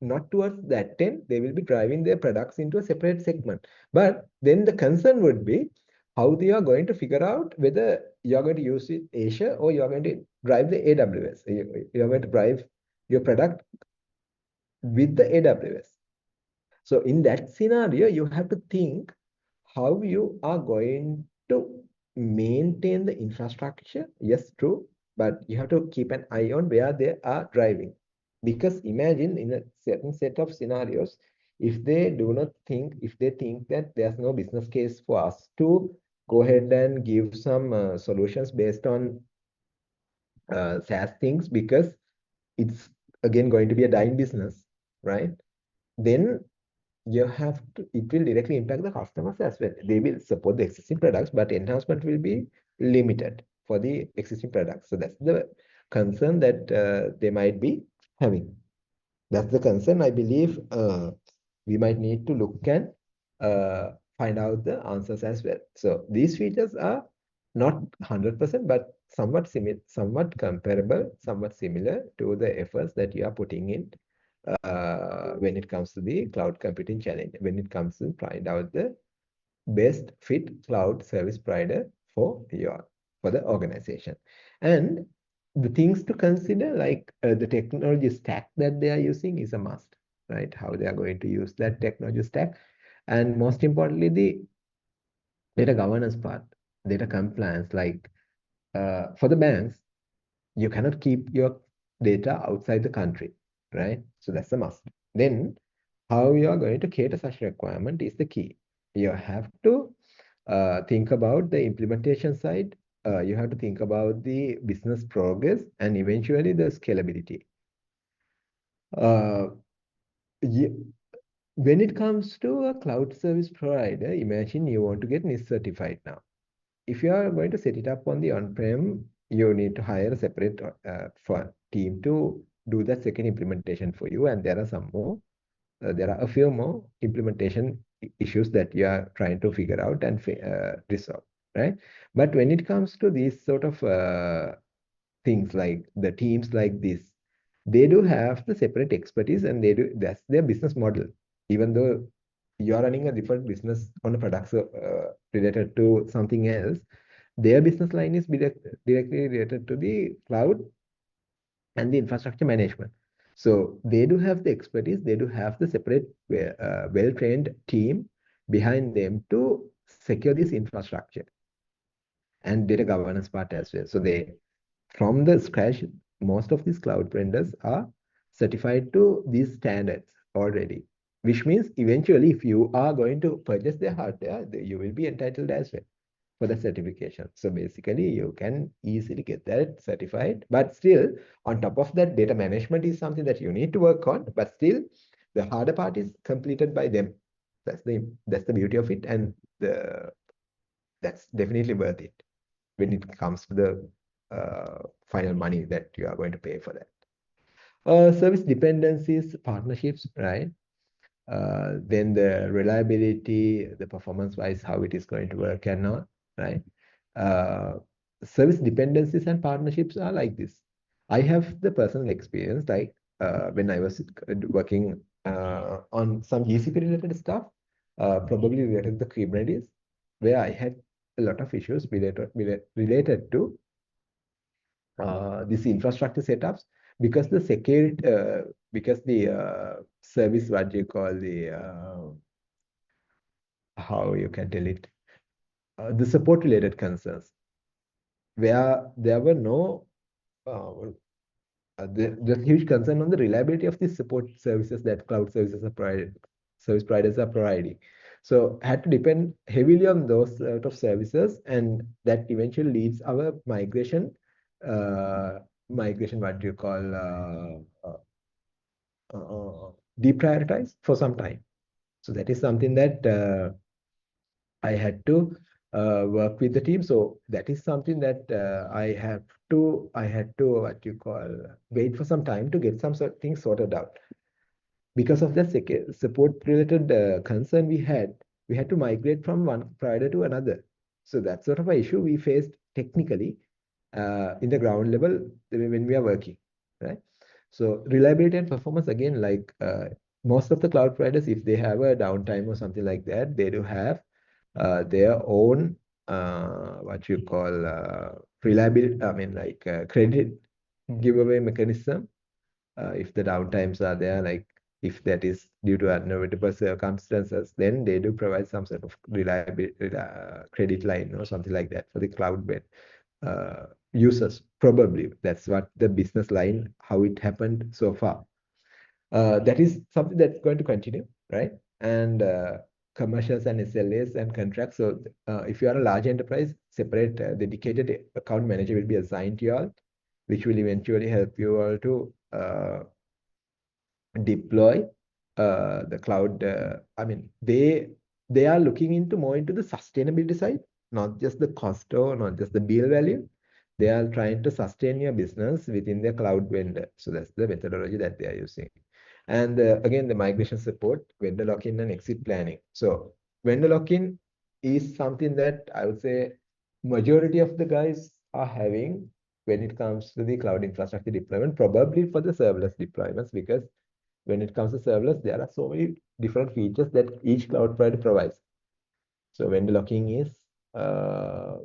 not towards that end, they will be driving their products into a separate segment. But then the concern would be how they are going to figure out whether you're going to use it Asia or you're going to drive the AWS. You're going to drive your product with the AWS. So in that scenario, you have to think how you are going to maintain the infrastructure. Yes, true, but you have to keep an eye on where they are driving. Because imagine in a certain set of scenarios, if they do not think, if they think that there's no business case for us to go ahead and give some solutions based on SaaS things because it's again going to be a dying business, right? Then you have to, it will directly impact the customers as well. They will support the existing products, but enhancement will be limited for the existing products. So that's the concern that they might be having. That's the concern. I believe we might need to look and find out the answers as well. So these features are not 100%, but somewhat similar, somewhat comparable, somewhat similar to the efforts that you are putting in when it comes to the cloud computing challenge, when it comes to find out the best fit cloud service provider for the organization. And the things to consider, like the technology stack that they are using is a must, right? How they are going to use that technology stack. And most importantly, the data governance part, data compliance, like for the banks, you cannot keep your data outside the country, right? So that's a must. Then how you are going to cater such requirement is the key. You have to think about the implementation side. You have to think about the business progress and eventually the scalability. Uh, when it comes to a cloud service provider, imagine you want to get NIST certified now. If you are going to set it up on the on-prem, you need to hire a separate for team to do that second implementation for you. And there are some more, there are a few more implementation issues that you are trying to figure out and resolve, right? But when it comes to these sort of things like the teams like this, they do have the separate expertise and that's their business model. Even though you are running a different business on a product related to something else, their business line is directly related to the cloud and the infrastructure management. So they do have the expertise, they do have the separate, well-trained team behind them to secure this infrastructure and data governance part as well. So they, from the scratch, most of these cloud vendors are certified to these standards already, which means eventually if you are going to purchase their hardware, you will be entitled as well for the certification. So basically you can easily get that certified, but still on top of that, data management is something that you need to work on, but still the harder part is completed by them. That's the beauty of it, and that's definitely worth it when it comes to the final money that you are going to pay for that. Service dependencies, partnerships, right? Then the reliability, the performance-wise, how it is going to work and not, right? Uh, Service dependencies and partnerships are like this. I have the personal experience, like when I was working on some GCP related stuff, probably related to Kubernetes, where I had a lot of issues related to these infrastructure setups because the security, because the service, what you call the, how you can tell it, the support related concerns, where there were no, there's huge concern on the reliability of the support services that cloud services are provided, service providers are providing. So had to depend heavily on those sort of services, and that eventually leads our migration, what do you call, deprioritize for some time. So that is something that I had to work with the team. So that is something that I had to, what you call, wait for some time to get some sort of things sorted out. Because of that support related concern we had to migrate from one provider to another. So that sort of an issue we faced technically in the ground level when we are working, right? So reliability and performance, again, like most of the cloud providers, if they have a downtime or something like that, they do have their own what you call reliability, I mean like credit giveaway mechanism if the downtimes are there, like if that is due to unavoidable circumstances, then they do provide some sort of reliability credit line or something like that for the cloud users. Probably that's what the business line, how it happened so far. That is something that's going to continue, right? And commercials and SLAs and contracts. So if you are a large enterprise, separate dedicated account manager will be assigned to you all which will eventually help you all to deploy the cloud. I mean, they are looking into more into the sustainability side, not just the cost or not just the bill value. They are trying to sustain your business within their cloud vendor. So that's the methodology that they are using. And again, the migration support, vendor lock-in and exit planning. So vendor lock-in is something that I would say majority of the guys are having when it comes to the cloud infrastructure deployment, probably for the serverless deployments, because when it comes to serverless, there are so many different features that each cloud provider provides. So vendor locking is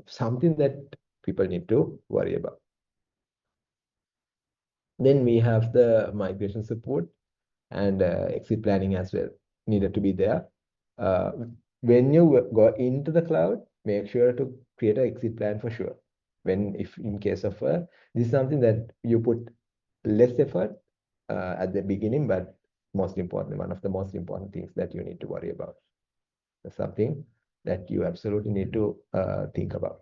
something that people need to worry about. Then we have the migration support and exit planning as well needed to be there. Uh, when you go into the cloud, make sure to create an exit plan for sure. If in case of this is something that you put less effort at the beginning, but most important, one of the most important things that you need to worry about. That's something that you absolutely need to think about.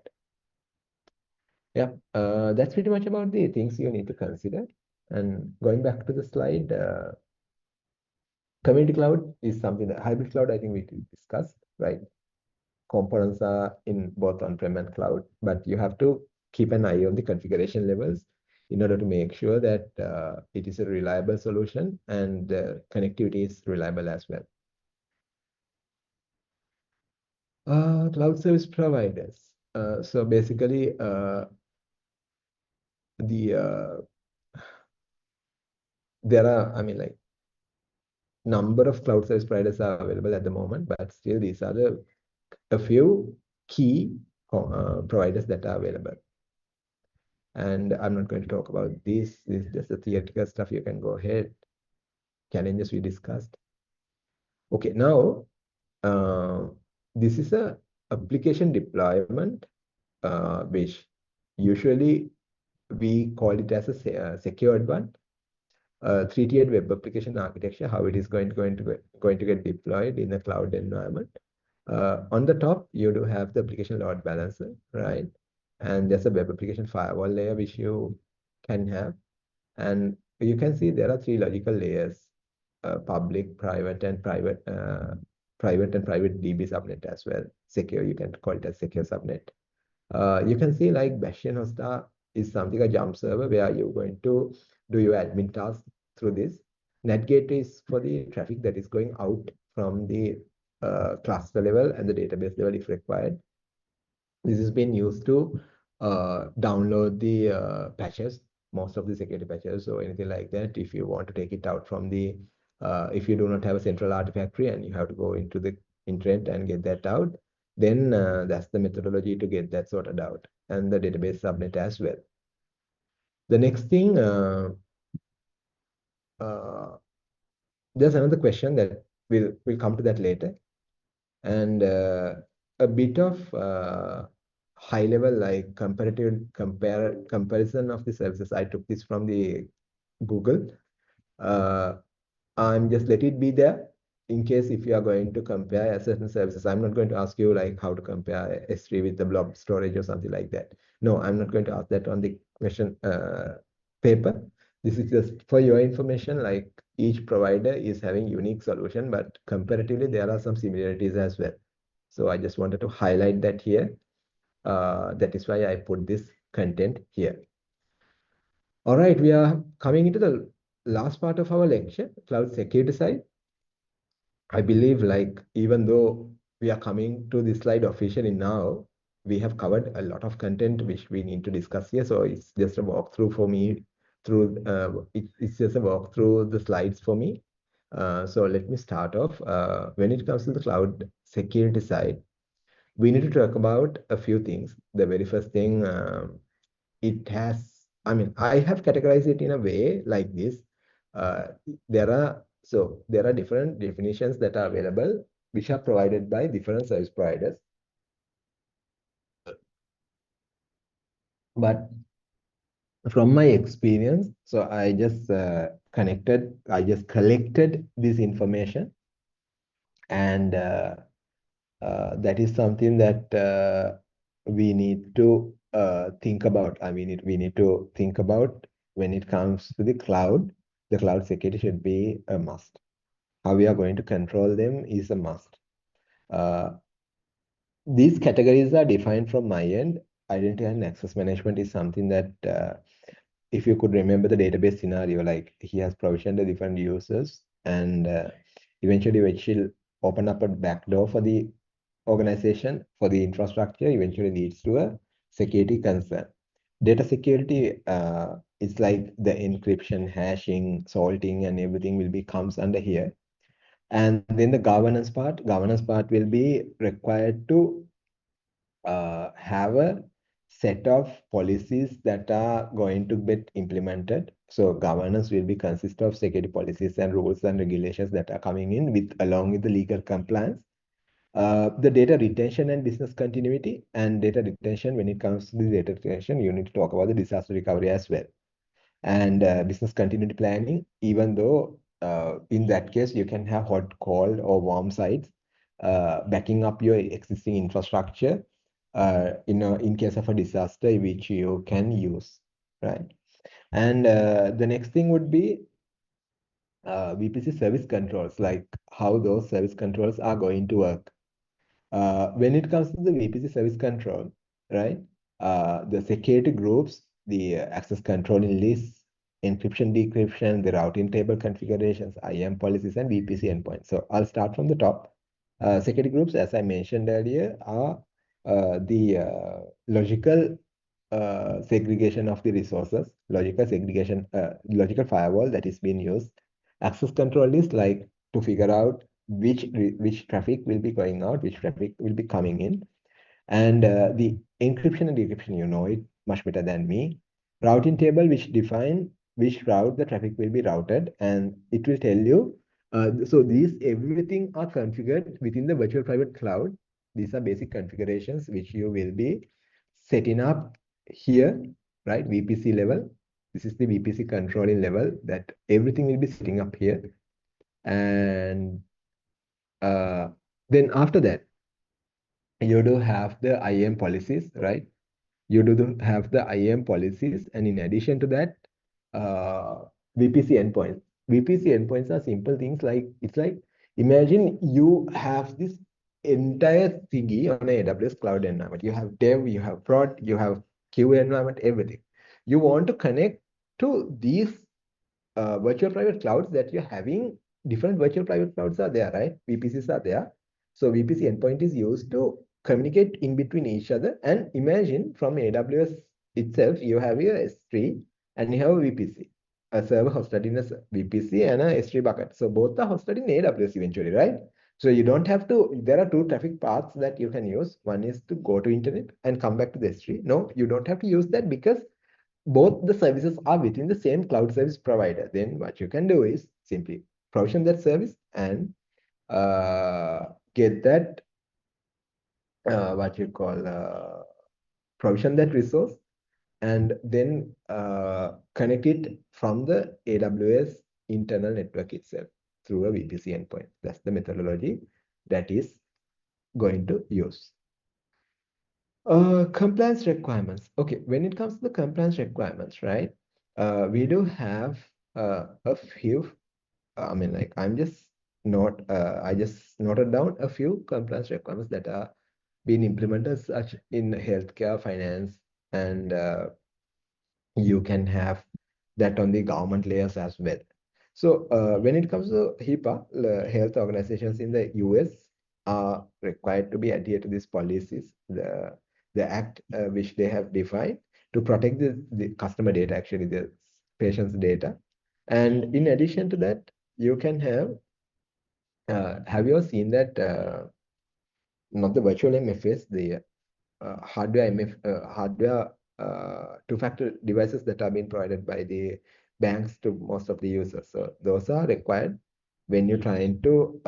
Yeah, that's pretty much about the things you need to consider. And going back to the slide, community cloud is something that hybrid cloud, I think we discussed, right? Components are in both on-prem and cloud, but you have to keep an eye on the configuration levels in order to make sure that it is a reliable solution and connectivity is reliable as well. Cloud service providers. So basically, there are, I mean, like number of cloud service providers are available at the moment, but still these are a few key providers that are available. And I'm not going to talk about this. This is just the theoretical stuff. You can go ahead. Challenges we discussed. Okay, now this is a application deployment, which usually we call it as a secured one. Three-tiered web application architecture, how it is going to get deployed in a cloud environment. On the top, you do have the application load balancer, right? And there's a web application firewall layer which you can have. And you can see there are three logical layers, public, private, and private DB subnet as well. Secure, you can call it a secure subnet. You can see like Bastion Hosta is something a jump server where you're going to do your admin task through this. NetGate is for the traffic that is going out from the cluster level and the database level if required. This has been used to download the patches, most of the security patches or anything like that. If you want to take it out from the, if you do not have a central artifactory and you have to go into the internet and get that out, then that's the methodology to get that sorted out, and the database subnet as well. The next thing, there's another question that we'll come to that later, and a bit of high level like comparison of the services. I took this from the Google. I'm just let it be there in case if you are going to compare certain services. I'm not going to ask you like how to compare S3 with the blob storage or something like that. No, I'm not going to ask that on the question paper. This is just for your information, like each provider is having unique solution, but comparatively there are some similarities as well. So I just wanted to highlight that here. That is why I put this content here. All right, we are coming into the last part of our lecture, cloud security side. I believe like even though we are coming to this slide officially now, we have covered a lot of content which we need to discuss here. So it's just a walkthrough for me through, it's just a walk through the slides for me. So let me start off. When it comes to the cloud security side, we need to talk about a few things. The very first thing, it has, I mean, I have categorized it in a way like this. Uh, there are different definitions that are available, which are provided by different service providers. But from my experience, so I just collected this information, and that is something that we need to think about, we need to think about when it comes to the cloud security should be a must. How we are going to control them is a must. Uh, these categories are defined from my end. Identity and access management is something that, if you could remember the database scenario, like he has provisioned the different users, and eventually which will open up a backdoor for the organization, for the infrastructure, eventually leads to a security concern. Data security is like the encryption, hashing, salting, and everything will be comes under here. And then the governance part will be required to have a set of policies that are going to get implemented. So governance will be consist of security policies and rules and regulations that are coming in with along with the legal compliance. The data retention and business continuity, and data retention, when it comes to the data retention, you need to talk about the disaster recovery as well. And business continuity planning, even though in that case you can have hot, cold, or warm sites backing up your existing infrastructure in case of a disaster, which you can use, right? And the next thing would be VPC service controls, like how those service controls are going to work. When it comes to the VPC service control, right? The security groups, the access controlling lists, encryption, decryption, the routing table configurations, IAM policies, and VPC endpoints. So I'll start from the top. Security groups, as I mentioned earlier, are the logical segregation of the resources, logical firewall that is being used. Access control is like to figure out which traffic will be going out, which traffic will be coming in. And the encryption and decryption, you know it much better than me. Routing table, which define which route the traffic will be routed, and it will tell you. So these everything are configured within the virtual private cloud. These are basic configurations which you will be setting up here, right? VPC level. This is the VPC controlling level that everything will be setting up here. And uh, then after that, you do have the IAM policies, right? You do have the IAM policies, and in addition to that, uh, VPC endpoints. VPC endpoints are simple things like, it's like, imagine you have this entire thingy on a AWS cloud environment. You have dev, you have prod, you have Q environment, everything. You want to connect to these virtual private clouds that you're having. Different virtual private clouds are there, right? VPCs are there. So VPC endpoint is used to communicate in between each other. And imagine from AWS itself, you have your S3 and you have a VPC, a server hosted in a VPC and a S3 bucket. So both are hosted in AWS eventually, right? So you don't have to, there are two traffic paths that you can use. One is to go to internet and come back to the S3. No, you don't have to use that because both the services are within the same cloud service provider. Then what you can do is simply provision that service and get that what you call provision that resource, and then connect it from the AWS internal network itself through a VPC endpoint. That's the methodology that is going to use. Compliance requirements. Okay, when it comes to the compliance requirements, right? We do have a few. Like I just noted down a few compliance requirements that are being implemented, such in healthcare, finance, and you can have that on the government layers as well. So when it comes to HIPAA, health organizations in the US are required to be adhere to these policies, the act which they have defined to protect the customer data, actually the patient's data. And in addition to that, you can have you seen that, not the virtual MFS, the hardware two-factor devices that are being provided by the banks to most of the users. So those are required when you're trying to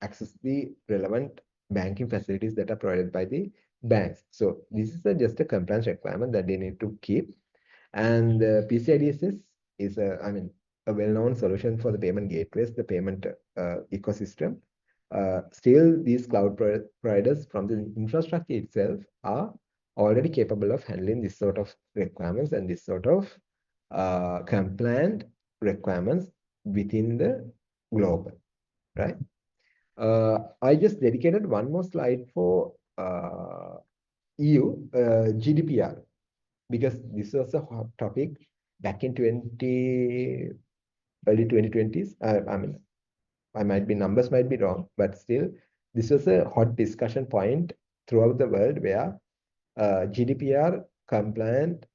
access the relevant banking facilities that are provided by the banks. So this is just a compliance requirement that they need to keep. And PCI DSS is a well-known solution for the payment gateways, the payment ecosystem. Still, these cloud providers from the infrastructure itself are already capable of handling this sort of requirements and this sort of compliant requirements within the global, right? I just dedicated one more slide for EU GDPR because this was a hot topic back in early 2020s. I mean, numbers might be wrong, but still, this was a hot discussion point throughout the world where GDPR compliant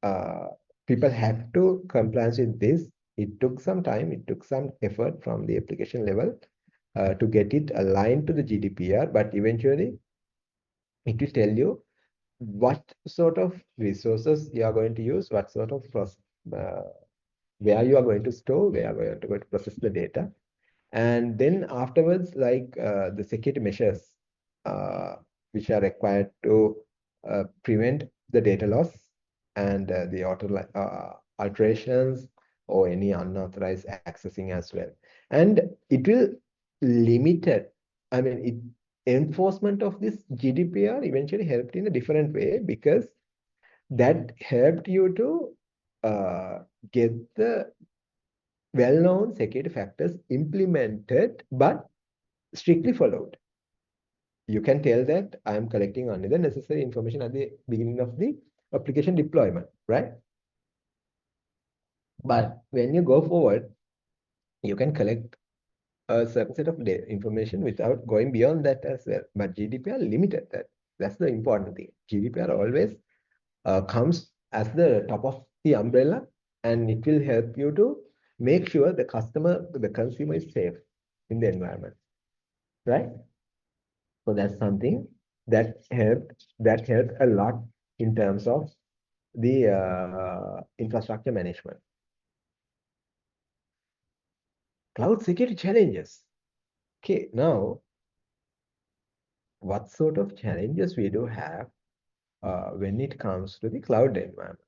uh, people have to compliance with this. It took some time, it took some effort from the application level to get it aligned to the GDPR, but eventually it will tell you what sort of resources you are going to use, what sort of where you are going to store, where you are going to process the data. And then afterwards, like the security measures uh, which are required to prevent the data loss and the alterations or any unauthorized accessing as well. And it will limit it. I mean, enforcement of this GDPR eventually helped in a different way because that helped you to get the well-known security factors implemented but strictly followed. You can tell that I am collecting only the necessary information at the beginning of the application deployment, right? But when you go forward, you can collect a certain set of information without going beyond that as well. But GDPR limited that. That's the important thing. GDPR always comes as the top of the umbrella, and it will help you to make sure the consumer is safe in the environment, right? So that's something that helped a lot in terms of the infrastructure management. Cloud security challenges. Okay, now what sort of challenges we do have when it comes to the cloud environment?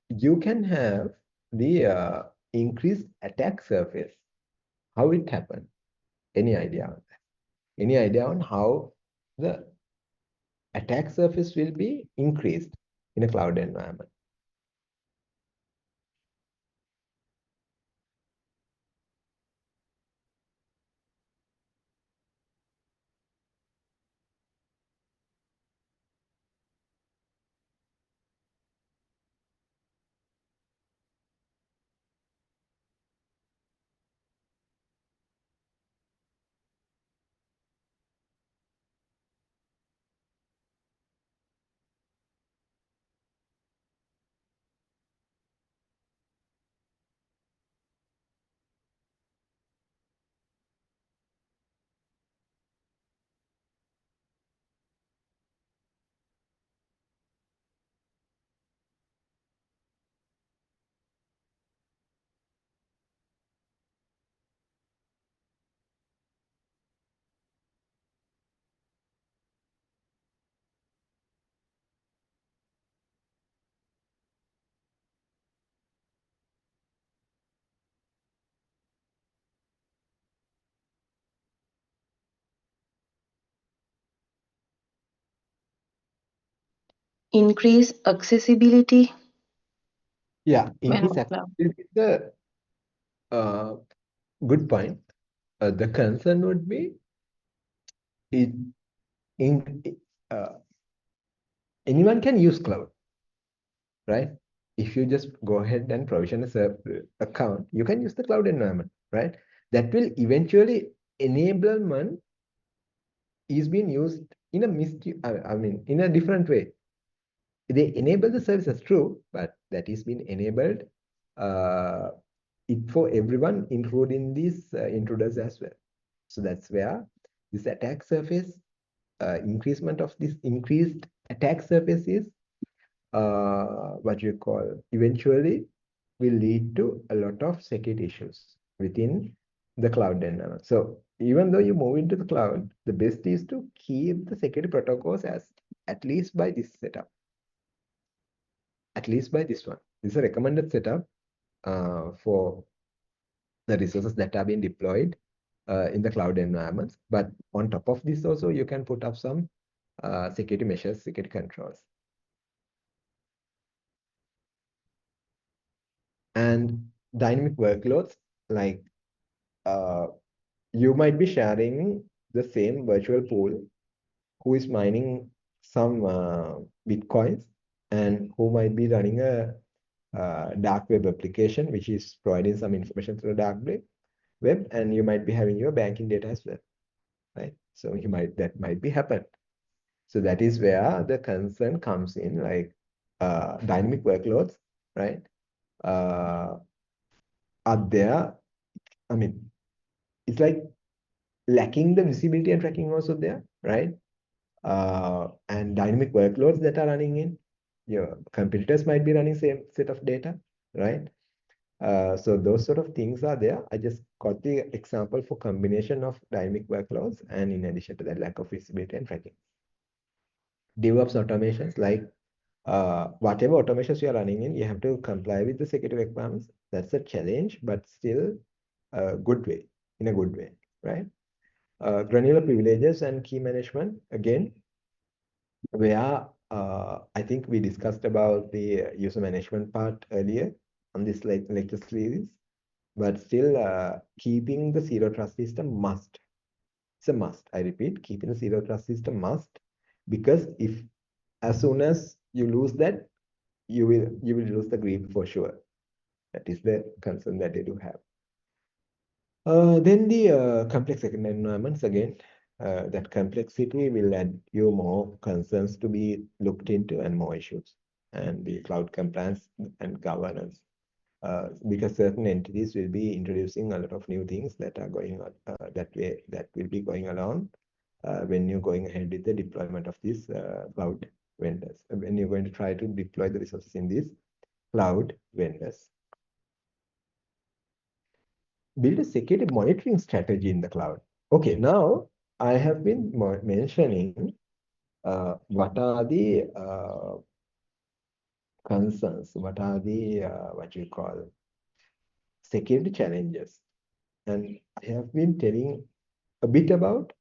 You can have the increased attack surface. How it happened? Any idea on that? Any idea on how the attack surface will be increased in a cloud environment? Increase accessibility Yeah, when increase on cloud. accessibility is a good point. The concern would be it in anyone can use cloud, right? If you just go ahead and provision a account, you can use the cloud environment, right? That will eventually enablement is being used in a I mean, in a different way. They enable the services, true, but that is being enabled uh, it for everyone, including these intruders as well. So that's where this attack surface, increasement of this increased attack surface is what you call eventually will lead to a lot of security issues within the cloud environment. So even though you move into the cloud, the best is to keep the security protocols as at least by this setup, at least by this one. This is a recommended setup for the resources that are being deployed in the cloud environments. But on top of this also, you can put up some security measures, security controls. And dynamic workloads, like you might be sharing the same virtual pool who is mining some bitcoins and who might be running a dark web application which is providing some information through the dark web, and you might be having your banking data as well, right? So that might be happen. So that is where the concern comes in, like dynamic workloads, right? Are there, I mean, it's like lacking the visibility and tracking also there, right? And dynamic workloads that are running in your competitors might be running same set of data, right? So those sort of things are there. I just got the example for combination of dynamic workloads and in addition to that, lack of visibility and tracking. DevOps automations, like whatever automations you are running in, you have to comply with the security requirements. That's a challenge, but still a good way, in a good way, right? Granular privileges and key management, again, where I think we discussed about the user management part earlier on this lecture series, but still keeping the zero trust system must. It's a must. I repeat, keeping the zero trust system must, because if as soon as you lose that, you will lose the grip for sure. That is the concern that they do have. Then the complex environments, again, that complexity will add you more concerns to be looked into and more issues, and the cloud compliance and governance, because certain entities will be introducing a lot of new things that are going on that will be going along when you're going ahead with the deployment of these cloud vendors, when you're going to try to deploy the resources in these cloud vendors. Build a security monitoring strategy in the cloud. Okay, now I have been mentioning what are the concerns, what are the what you call security challenges, and I have been telling a bit about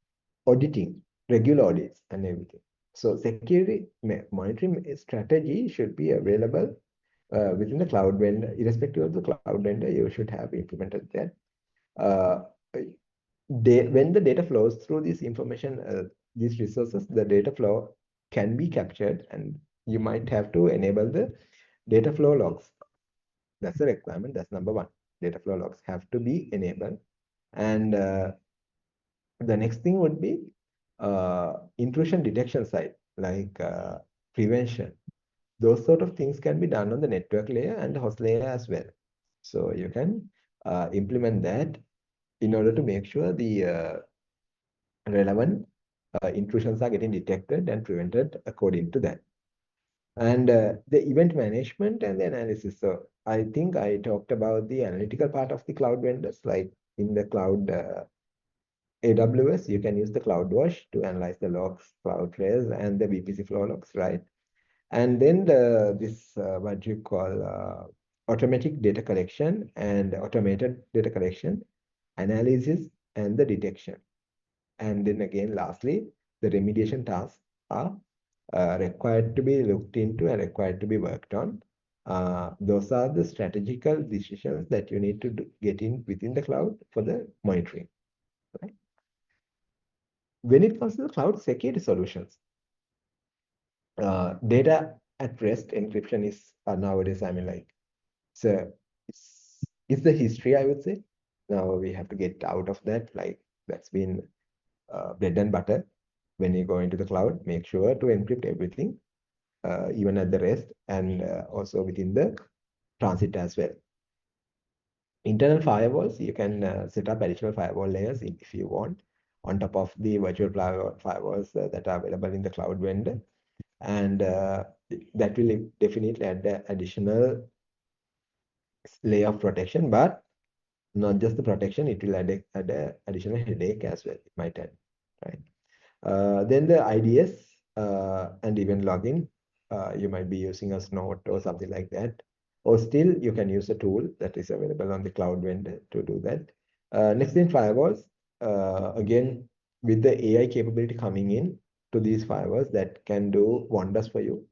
auditing, regular audits, and everything. So security monitoring strategy should be available within the cloud vendor, irrespective of the cloud vendor. You should have implemented that. Uh, when the data flows through this information, these resources, the data flow can be captured, and you might have to enable the data flow logs. That's a requirement. That's number one. Data flow logs have to be enabled. And the next thing would be intrusion detection side, like prevention. Those sort of things can be done on the network layer and the host layer as well. So you can implement that in order to make sure the relevant intrusions are getting detected and prevented according to that. And the event management and the analysis. So I think I talked about the analytical part of the cloud vendors, like in the cloud AWS, you can use the CloudWatch to analyze the logs, CloudTrails, and the VPC flow logs, right? And then this what you call automatic data collection and automated data collection, analysis, and the detection. And then again, lastly, the remediation tasks are required to be looked into and required to be worked on. Those are the strategical decisions that you need to get in within the cloud for the monitoring. Right? When it comes to the cloud security solutions, data at rest encryption is nowadays, I mean, like, so it's the history, I would say. Now we have to get out of that. Like, that's been bread and butter. When you go into the cloud, make sure to encrypt everything, even at the rest, and also within the transit as well. Internal firewalls, you can set up additional firewall layers if you want, on top of the virtual firewalls that are available in the cloud vendor. And that will definitely add the additional layer of protection, but not just the protection, it will add a additional headache as well. It might add, right? Then the IDS and even login, you might be using a Snort or something like that. Or still, you can use a tool that is available on the cloud vendor to do that. Next in firewalls, again, with the AI capability coming in to these firewalls that can do wonders for you.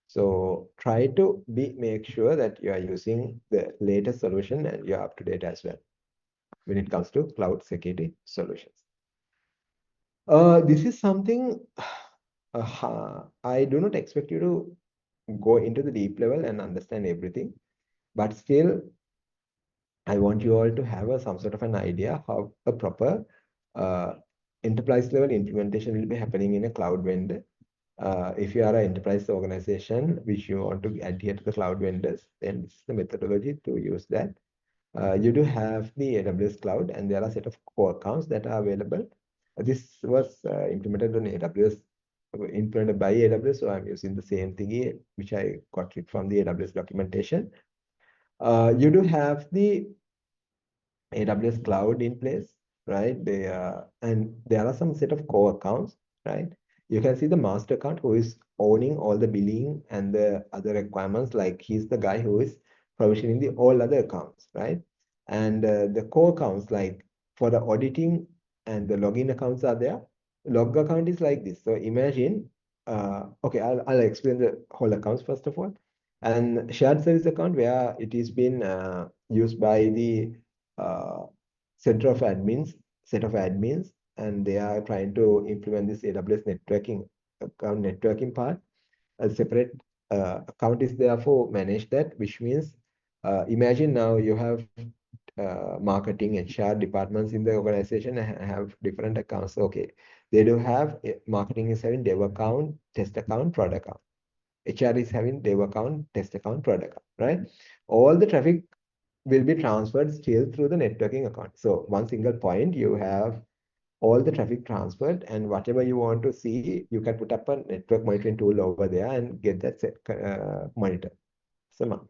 So try to make sure that you are using the latest solution and you're up to date as well when it comes to cloud security solutions. This is something I do not expect you to go into the deep level and understand everything, but still, I want you all to have some sort of an idea how a proper uh, enterprise level implementation will be happening in a cloud vendor. If you are an enterprise organization which you want to adhere to the cloud vendors, then this is the methodology to use that. You do have the AWS cloud, and there are a set of core accounts that are available. This was implemented on AWS, implemented by AWS, so I'm using the same thing here, which I got it from the AWS documentation. You do have the AWS cloud in place, right? And there are some set of core accounts, right? You can see the master account who is owning all the billing and the other requirements, like he's the guy who is provisioning the all other accounts, right? And the core accounts, like for the auditing and the login accounts are there. Log account is like this. So imagine, okay, I'll explain the whole accounts first of all. And shared service account where it is been used by the uh, center of admins, set of admins, and they are trying to implement this AWS networking account networking part. A separate account is therefore manage that, which means imagine now you have marketing and HR departments in the organization and have different accounts. Okay, they do have marketing is having dev account, test account, product account. HR is having dev account, test account, product account, right? All the traffic will be transferred still through the networking account. So one single point, you have all the traffic transferred, and whatever you want to see, you can put up a network monitoring tool over there and get that monitor. So,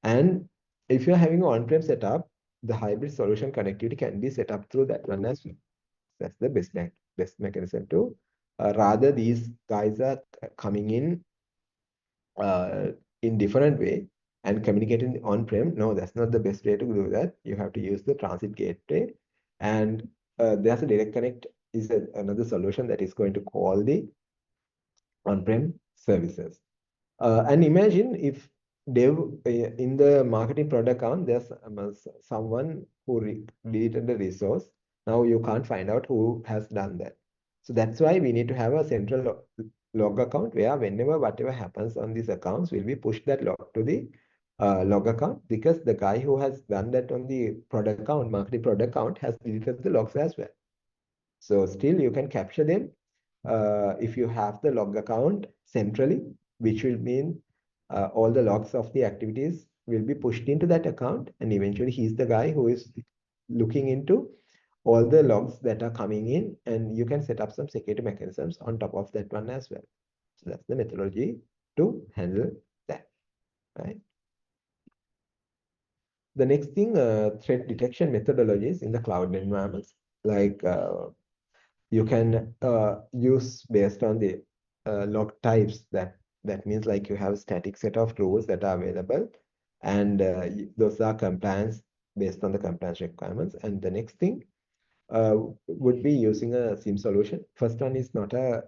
and if you're having an on-prem setup, the hybrid solution connectivity can be set up through that one as well. That's the best mechanism to rather these guys are coming uh, in different way and communicating on-prem. No, that's not the best way to do that. You have to use the transit gateway, and there's a direct connect is another solution that is going to call the on-prem services. And imagine if dev in the marketing product account, there's someone who deleted the resource. Now you can't find out who has done that. So that's why we need to have a central log account where whenever whatever happens on these accounts will be pushed that log to the log account, because the guy who has done that on the product account, marketing product account, has deleted the logs as well. So still you can capture them if you have the log account centrally, which will mean all the logs of the activities will be pushed into that account, and eventually he's the guy who is looking into all the logs that are coming in, and you can set up some security mechanisms on top of that one as well. So that's the methodology to handle that, right? The next thing, threat detection methodologies in the cloud environments, like you can use based on the log types. That means like you have a static set of rules that are available, and those are compliance based on the compliance requirements. And the next thing would be using a SIM solution. First one is not a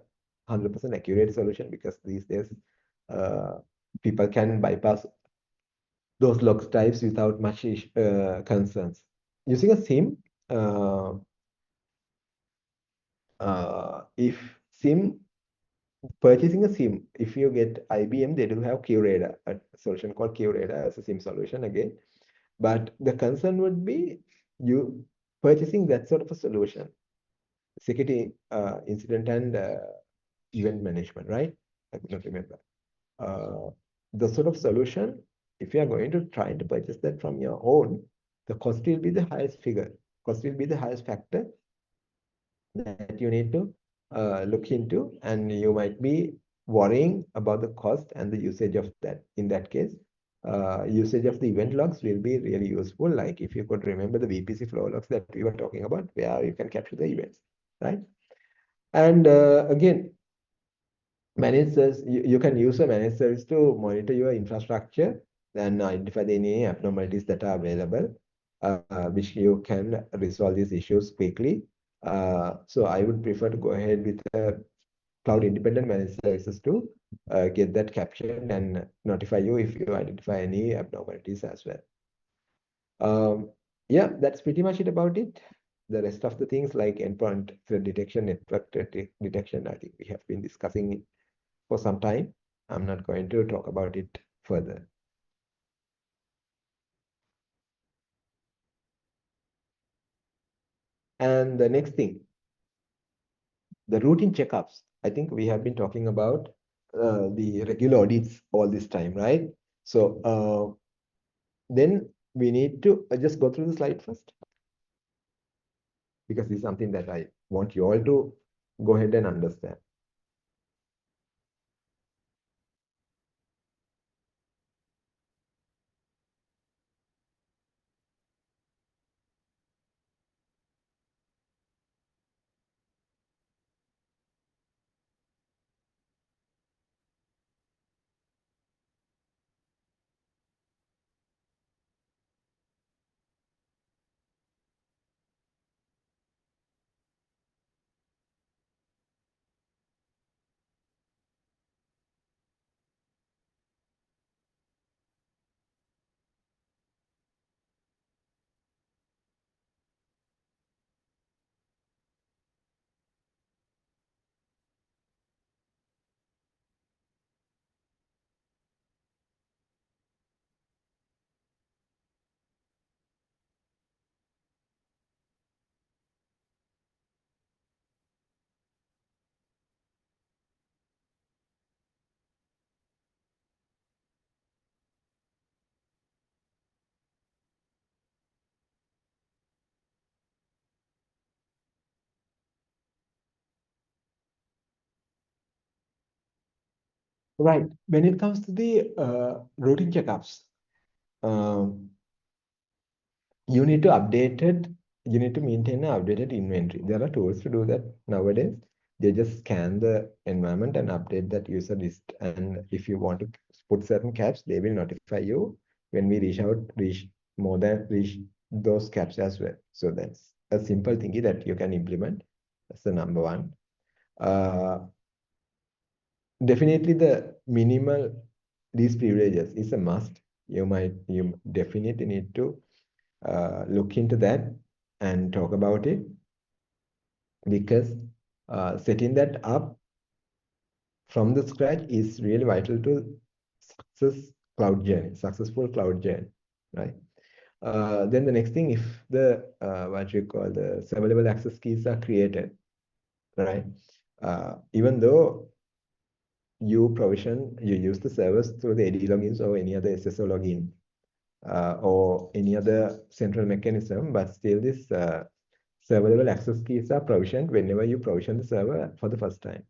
100% accurate solution, because these days people can bypass those log types without much concerns. Using a SIM, uh, if SIM purchasing a SIM, if you get IBM, they do have QRadar, a solution called QRadar as a SIM solution again. But the concern would be you purchasing that sort of a solution, security incident and event management, right? I could not remember. The sort of solution, if you are going to try to purchase that from your own, the cost will be the highest figure. Cost will be the highest factor that you need to look into, and you might be worrying about the cost and the usage of that. In that case, usage of the event logs will be really useful. Like if you could remember the VPC flow logs that we were talking about, where you can capture the events, right? And again, managed service, you can use a managed service to monitor your infrastructure and identify any abnormalities that are available, which you can resolve these issues quickly. So I would prefer to go ahead with a cloud independent managed services to get that captured and notify you if you identify any abnormalities as well. Yeah, that's pretty much it about it. The rest of the things like endpoint threat detection, network threat detection, I think we have been discussing it for some time. I'm not going to talk about it further. And the next thing, the routine checkups. I think we have been talking about the regular audits all this time, right? So then we need to just go through the slide first, because this is something that I want you all to go ahead and understand. Right. When it comes to the routine checkups, um, you need to update it. You need to maintain an updated inventory. There are tools to do that nowadays. They just scan the environment and update that user list. And if you want to put certain caps, they will notify you when we reach those caps as well. So that's a simple thingy that you can implement. That's the number one. Definitely the minimal least privileges is a must. You definitely need to look into that and talk about it, because setting that up from the scratch is really vital to successful cloud journey, right? Then the next thing, if the what you call the server level access keys are created, right? Even though you use the servers through the AD logins or any other SSO login, or any other central mechanism, but still this server level access keys are provisioned whenever you provision the server for the first time.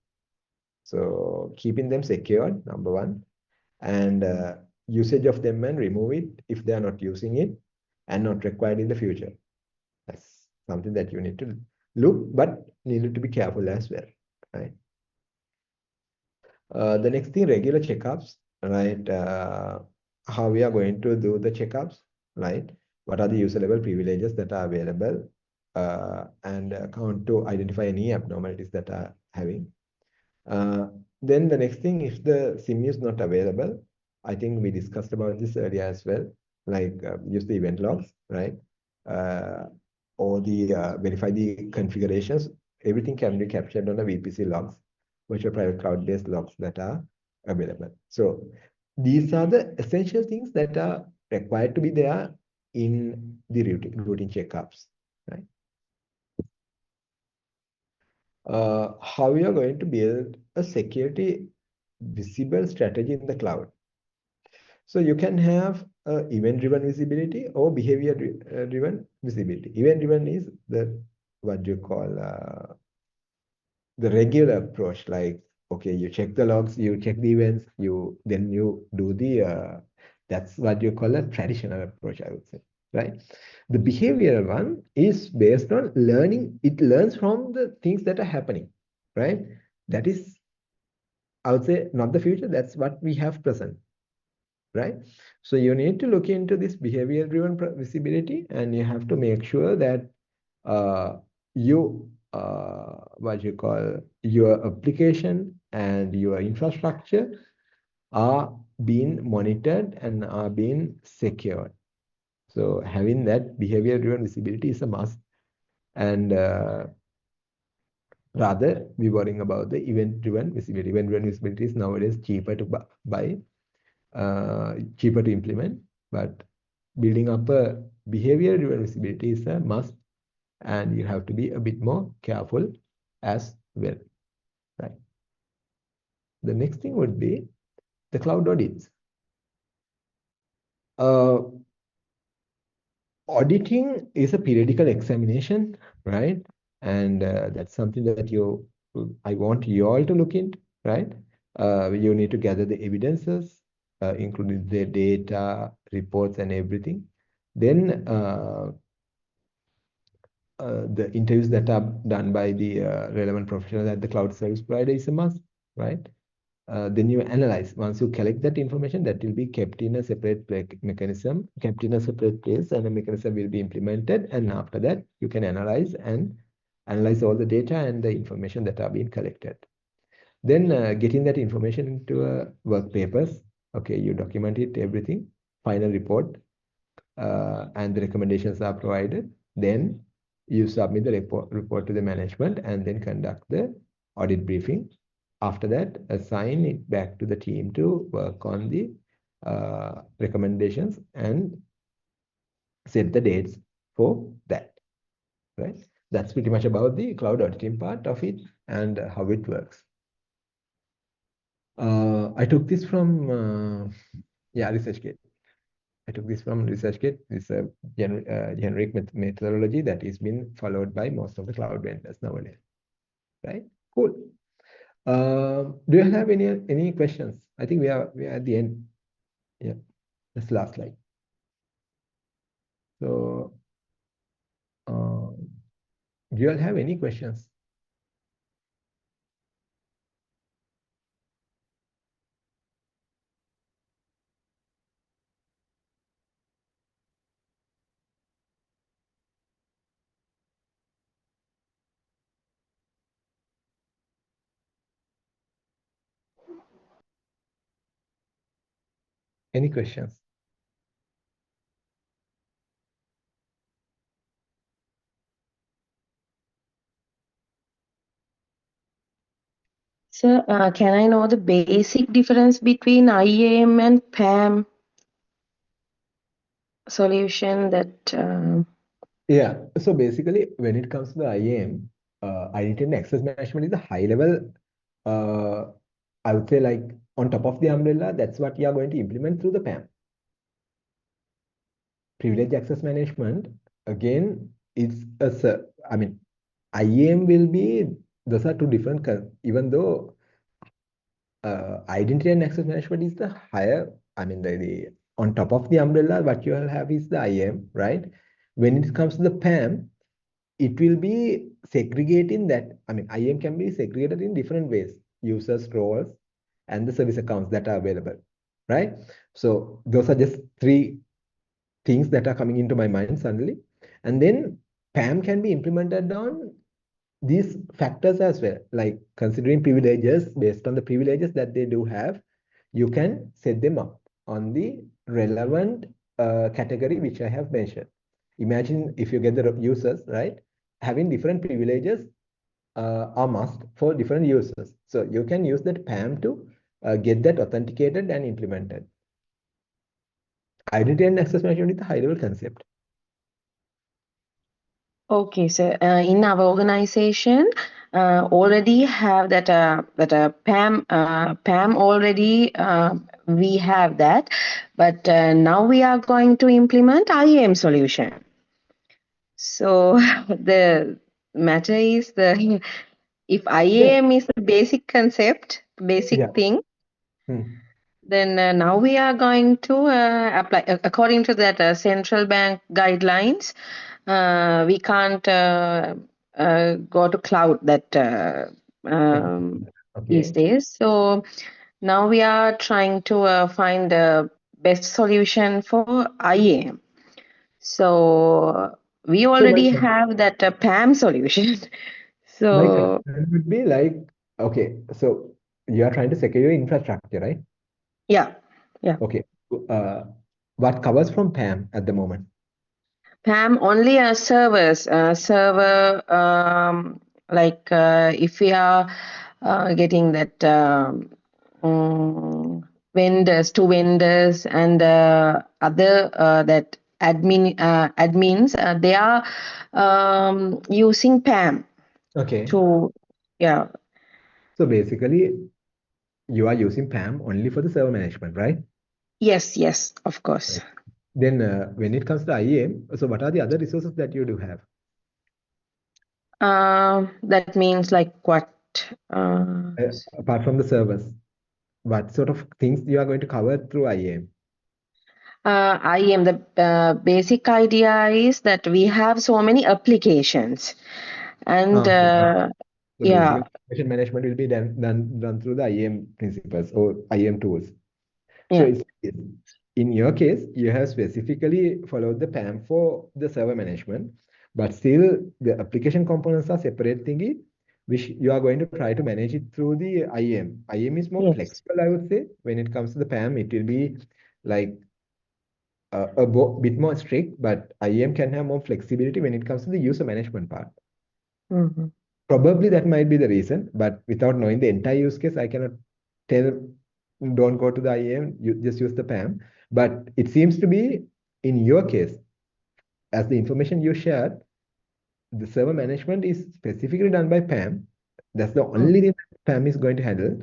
So keeping them secured, number one, and usage of them and remove it if they are not using it and not required in the future. That's something that you need to look, but need to be careful as well, right? The next thing, regular checkups, right? How we are going to do the checkups, right? What are the user level privileges that are available, and count to identify any abnormalities that are having. Then the next thing, if the SIM is not available, I think we discussed about this earlier as well, like use the event logs, right? Uh, or the verify the configurations. Everything can be captured on the VPC logs, virtual private cloud-based logs that are available. So these are the essential things that are required to be there in the routine checkups, right? How we are going to build a security visible strategy in the cloud. So you can have event-driven visibility or behavior-driven visibility. Event-driven is the what you call the regular approach. Like, okay, you check the logs, you check the events, then you do the that's what you call a traditional approach, I would say, right? The behavioral one is based on learning. It learns from the things that are happening, right? That is, I would say, not the future. That's what we have present, right? So you need to look into this behavior driven visibility, and you have to make sure that you what you call your application and your infrastructure are being monitored and are being secured. So having that behavior-driven visibility is a must. And rather, we're worrying about the event-driven visibility. Event-driven visibility is nowadays cheaper to buy, cheaper to implement, but building up a behavior-driven visibility is a must, and you have to be a bit more careful as well, right? The next thing would be the cloud audits. Auditing is a periodical examination, right? And that's something that I want you all to look into, right? You need to gather the evidences, including the data, reports, and everything. Then the interviews that are done by the relevant professionals at the cloud service provider is a must, right? Then you analyze. Once you collect that information, that will be kept in a separate mechanism, kept in a separate place, and a mechanism will be implemented. And after that, you can analyze all the data and the information that are being collected. Then getting that information into work papers. Okay, you document it, everything, final report, and the recommendations are provided. Then you submit the report to the management and then conduct the audit briefing. After that, assign it back to the team to work on the recommendations and set the dates for that, right? That's pretty much about the cloud auditing part of it and how it works. I took this from ResearchGate. I took this from ResearchGate. It's a generic methodology that is being followed by most of the cloud vendors nowadays, right? Cool. Do you have any questions? I think we are at the end. Yeah, that's the last slide. So, do you all have any questions? Any questions? Sir, can I know the basic difference between IAM and PAM solution that Yeah, so basically, when it comes to the IAM, identity and access management is a high level, I would say, like on top of the umbrella, that's what you are going to implement through the PAM. Privilege access management, again, it's I mean, IAM will be, those are two different, even though identity and access management is the higher, I mean, the on top of the umbrella, what you will have is the IAM, right? When it comes to the PAM, it will be segregating that. I mean, IAM can be segregated in different ways: users, roles, and the service accounts that are available, right? So those are just three things that are coming into my mind suddenly. And then PAM can be implemented on these factors as well, like considering privileges. Based on the privileges that they do have, you can set them up on the relevant category which I have mentioned. Imagine if you get the users, right? Having different privileges are must for different users. So you can use that PAM to get that authenticated and implemented. Identity and access management is a high level concept. Okay, so in our organization, already have that PAM already we have that, but now we are going to implement IAM solution. So the matter is the if IAM is the basic concept, basic Yeah. thing, then now we are going to apply according to that central bank guidelines. We can't go to cloud that these days. So now we are trying to find the best solution for IAM. So we already have that PAM solution. My So concern would be like, okay, so you are trying to secure your infrastructure, right? yeah, yeah. Okay. Uh, what covers from PAM at the moment? PAM only servers, server, like if we are getting that vendors, two vendors, and other that admins, they are using PAM Okay. to, yeah, So basically, you are using PAM only for the server management, right? yes, of course. Right. Then when it comes to IAM, so what are the other resources that you do have? That means like what? Apart from the servers, what sort of things you are going to cover through IAM? IAM, the basic idea is that we have so many applications, and Okay, got it. So yeah, basically, application management will be done through the IAM principles or IAM tools. So yeah, in your case, you have specifically followed the PAM for the server management, but still the application components are separate thingy, which you are going to try to manage it through the IAM. IAM is more yes. flexible, I would say. When it comes to the PAM, it will be like bit more strict, but IAM can have more flexibility when it comes to the user management part. Mhm. Probably that might be the reason, but without knowing the entire use case, I cannot tell, don't go to the IAM, you just use the PAM. But it seems to be in your case, as the information you shared, the server management is specifically done by PAM. That's the Mm. only thing PAM is going to handle.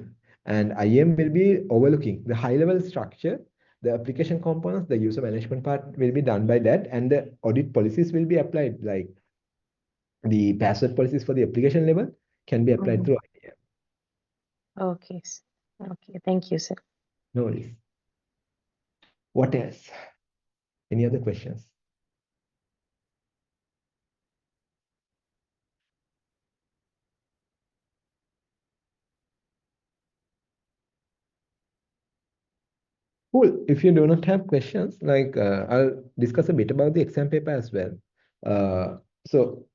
And IAM will be overlooking the high level structure, the application components, the user management part will be done by that, and the audit policies will be applied, like the password policies for the application level can be applied Mhm. through IAM. Okay, okay. Thank you, sir. No worries. What else? Any other questions? Cool. If you do not have questions, like I'll discuss a bit about the exam paper as well. So,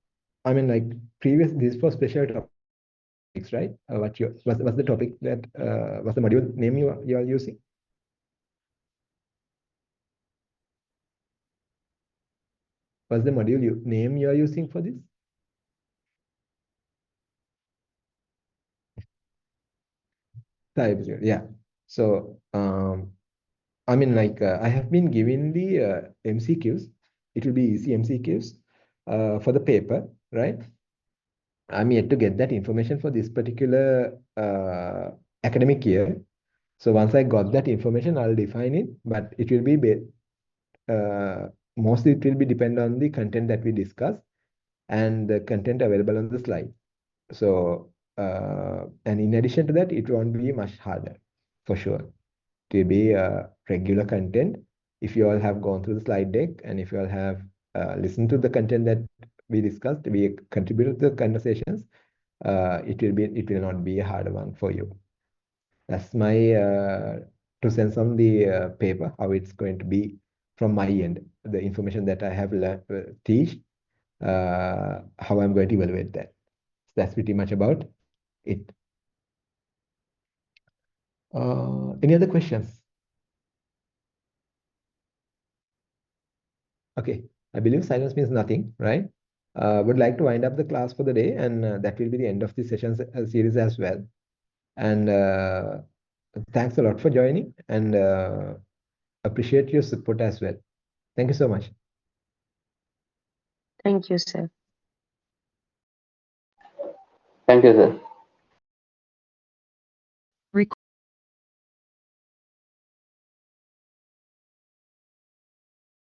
I mean, like previous, this was special topics, right? What's the topic that what's the module name you are using? What's the module name you are using for this? Cybersecurity. Yeah. So, I mean, like I have been given the MCQs. It will be easy MCQs for the paper, right? I'm yet to get that information for this particular academic year. So once I got that information, I'll define it, but it will be mostly it will be depend on the content that we discuss and the content available on the slide. So and in addition to that, it won't be much harder for sure. It will be regular content. If you all have gone through the slide deck and if you all have listened to the content that we discussed, we contributed to the conversations, it will not be a hard one for you. That's my 2 cents on the paper, how it's going to be from my end, the information that I have learned, teach, how I'm going to evaluate that. So that's pretty much about it. Any other questions? Okay, I believe silence means nothing, right? Would like to wind up the class for the day, and that will be the end of the session series as well. And thanks a lot for joining, and appreciate your support as well. Thank you so much. Thank you, sir. Thank you, sir.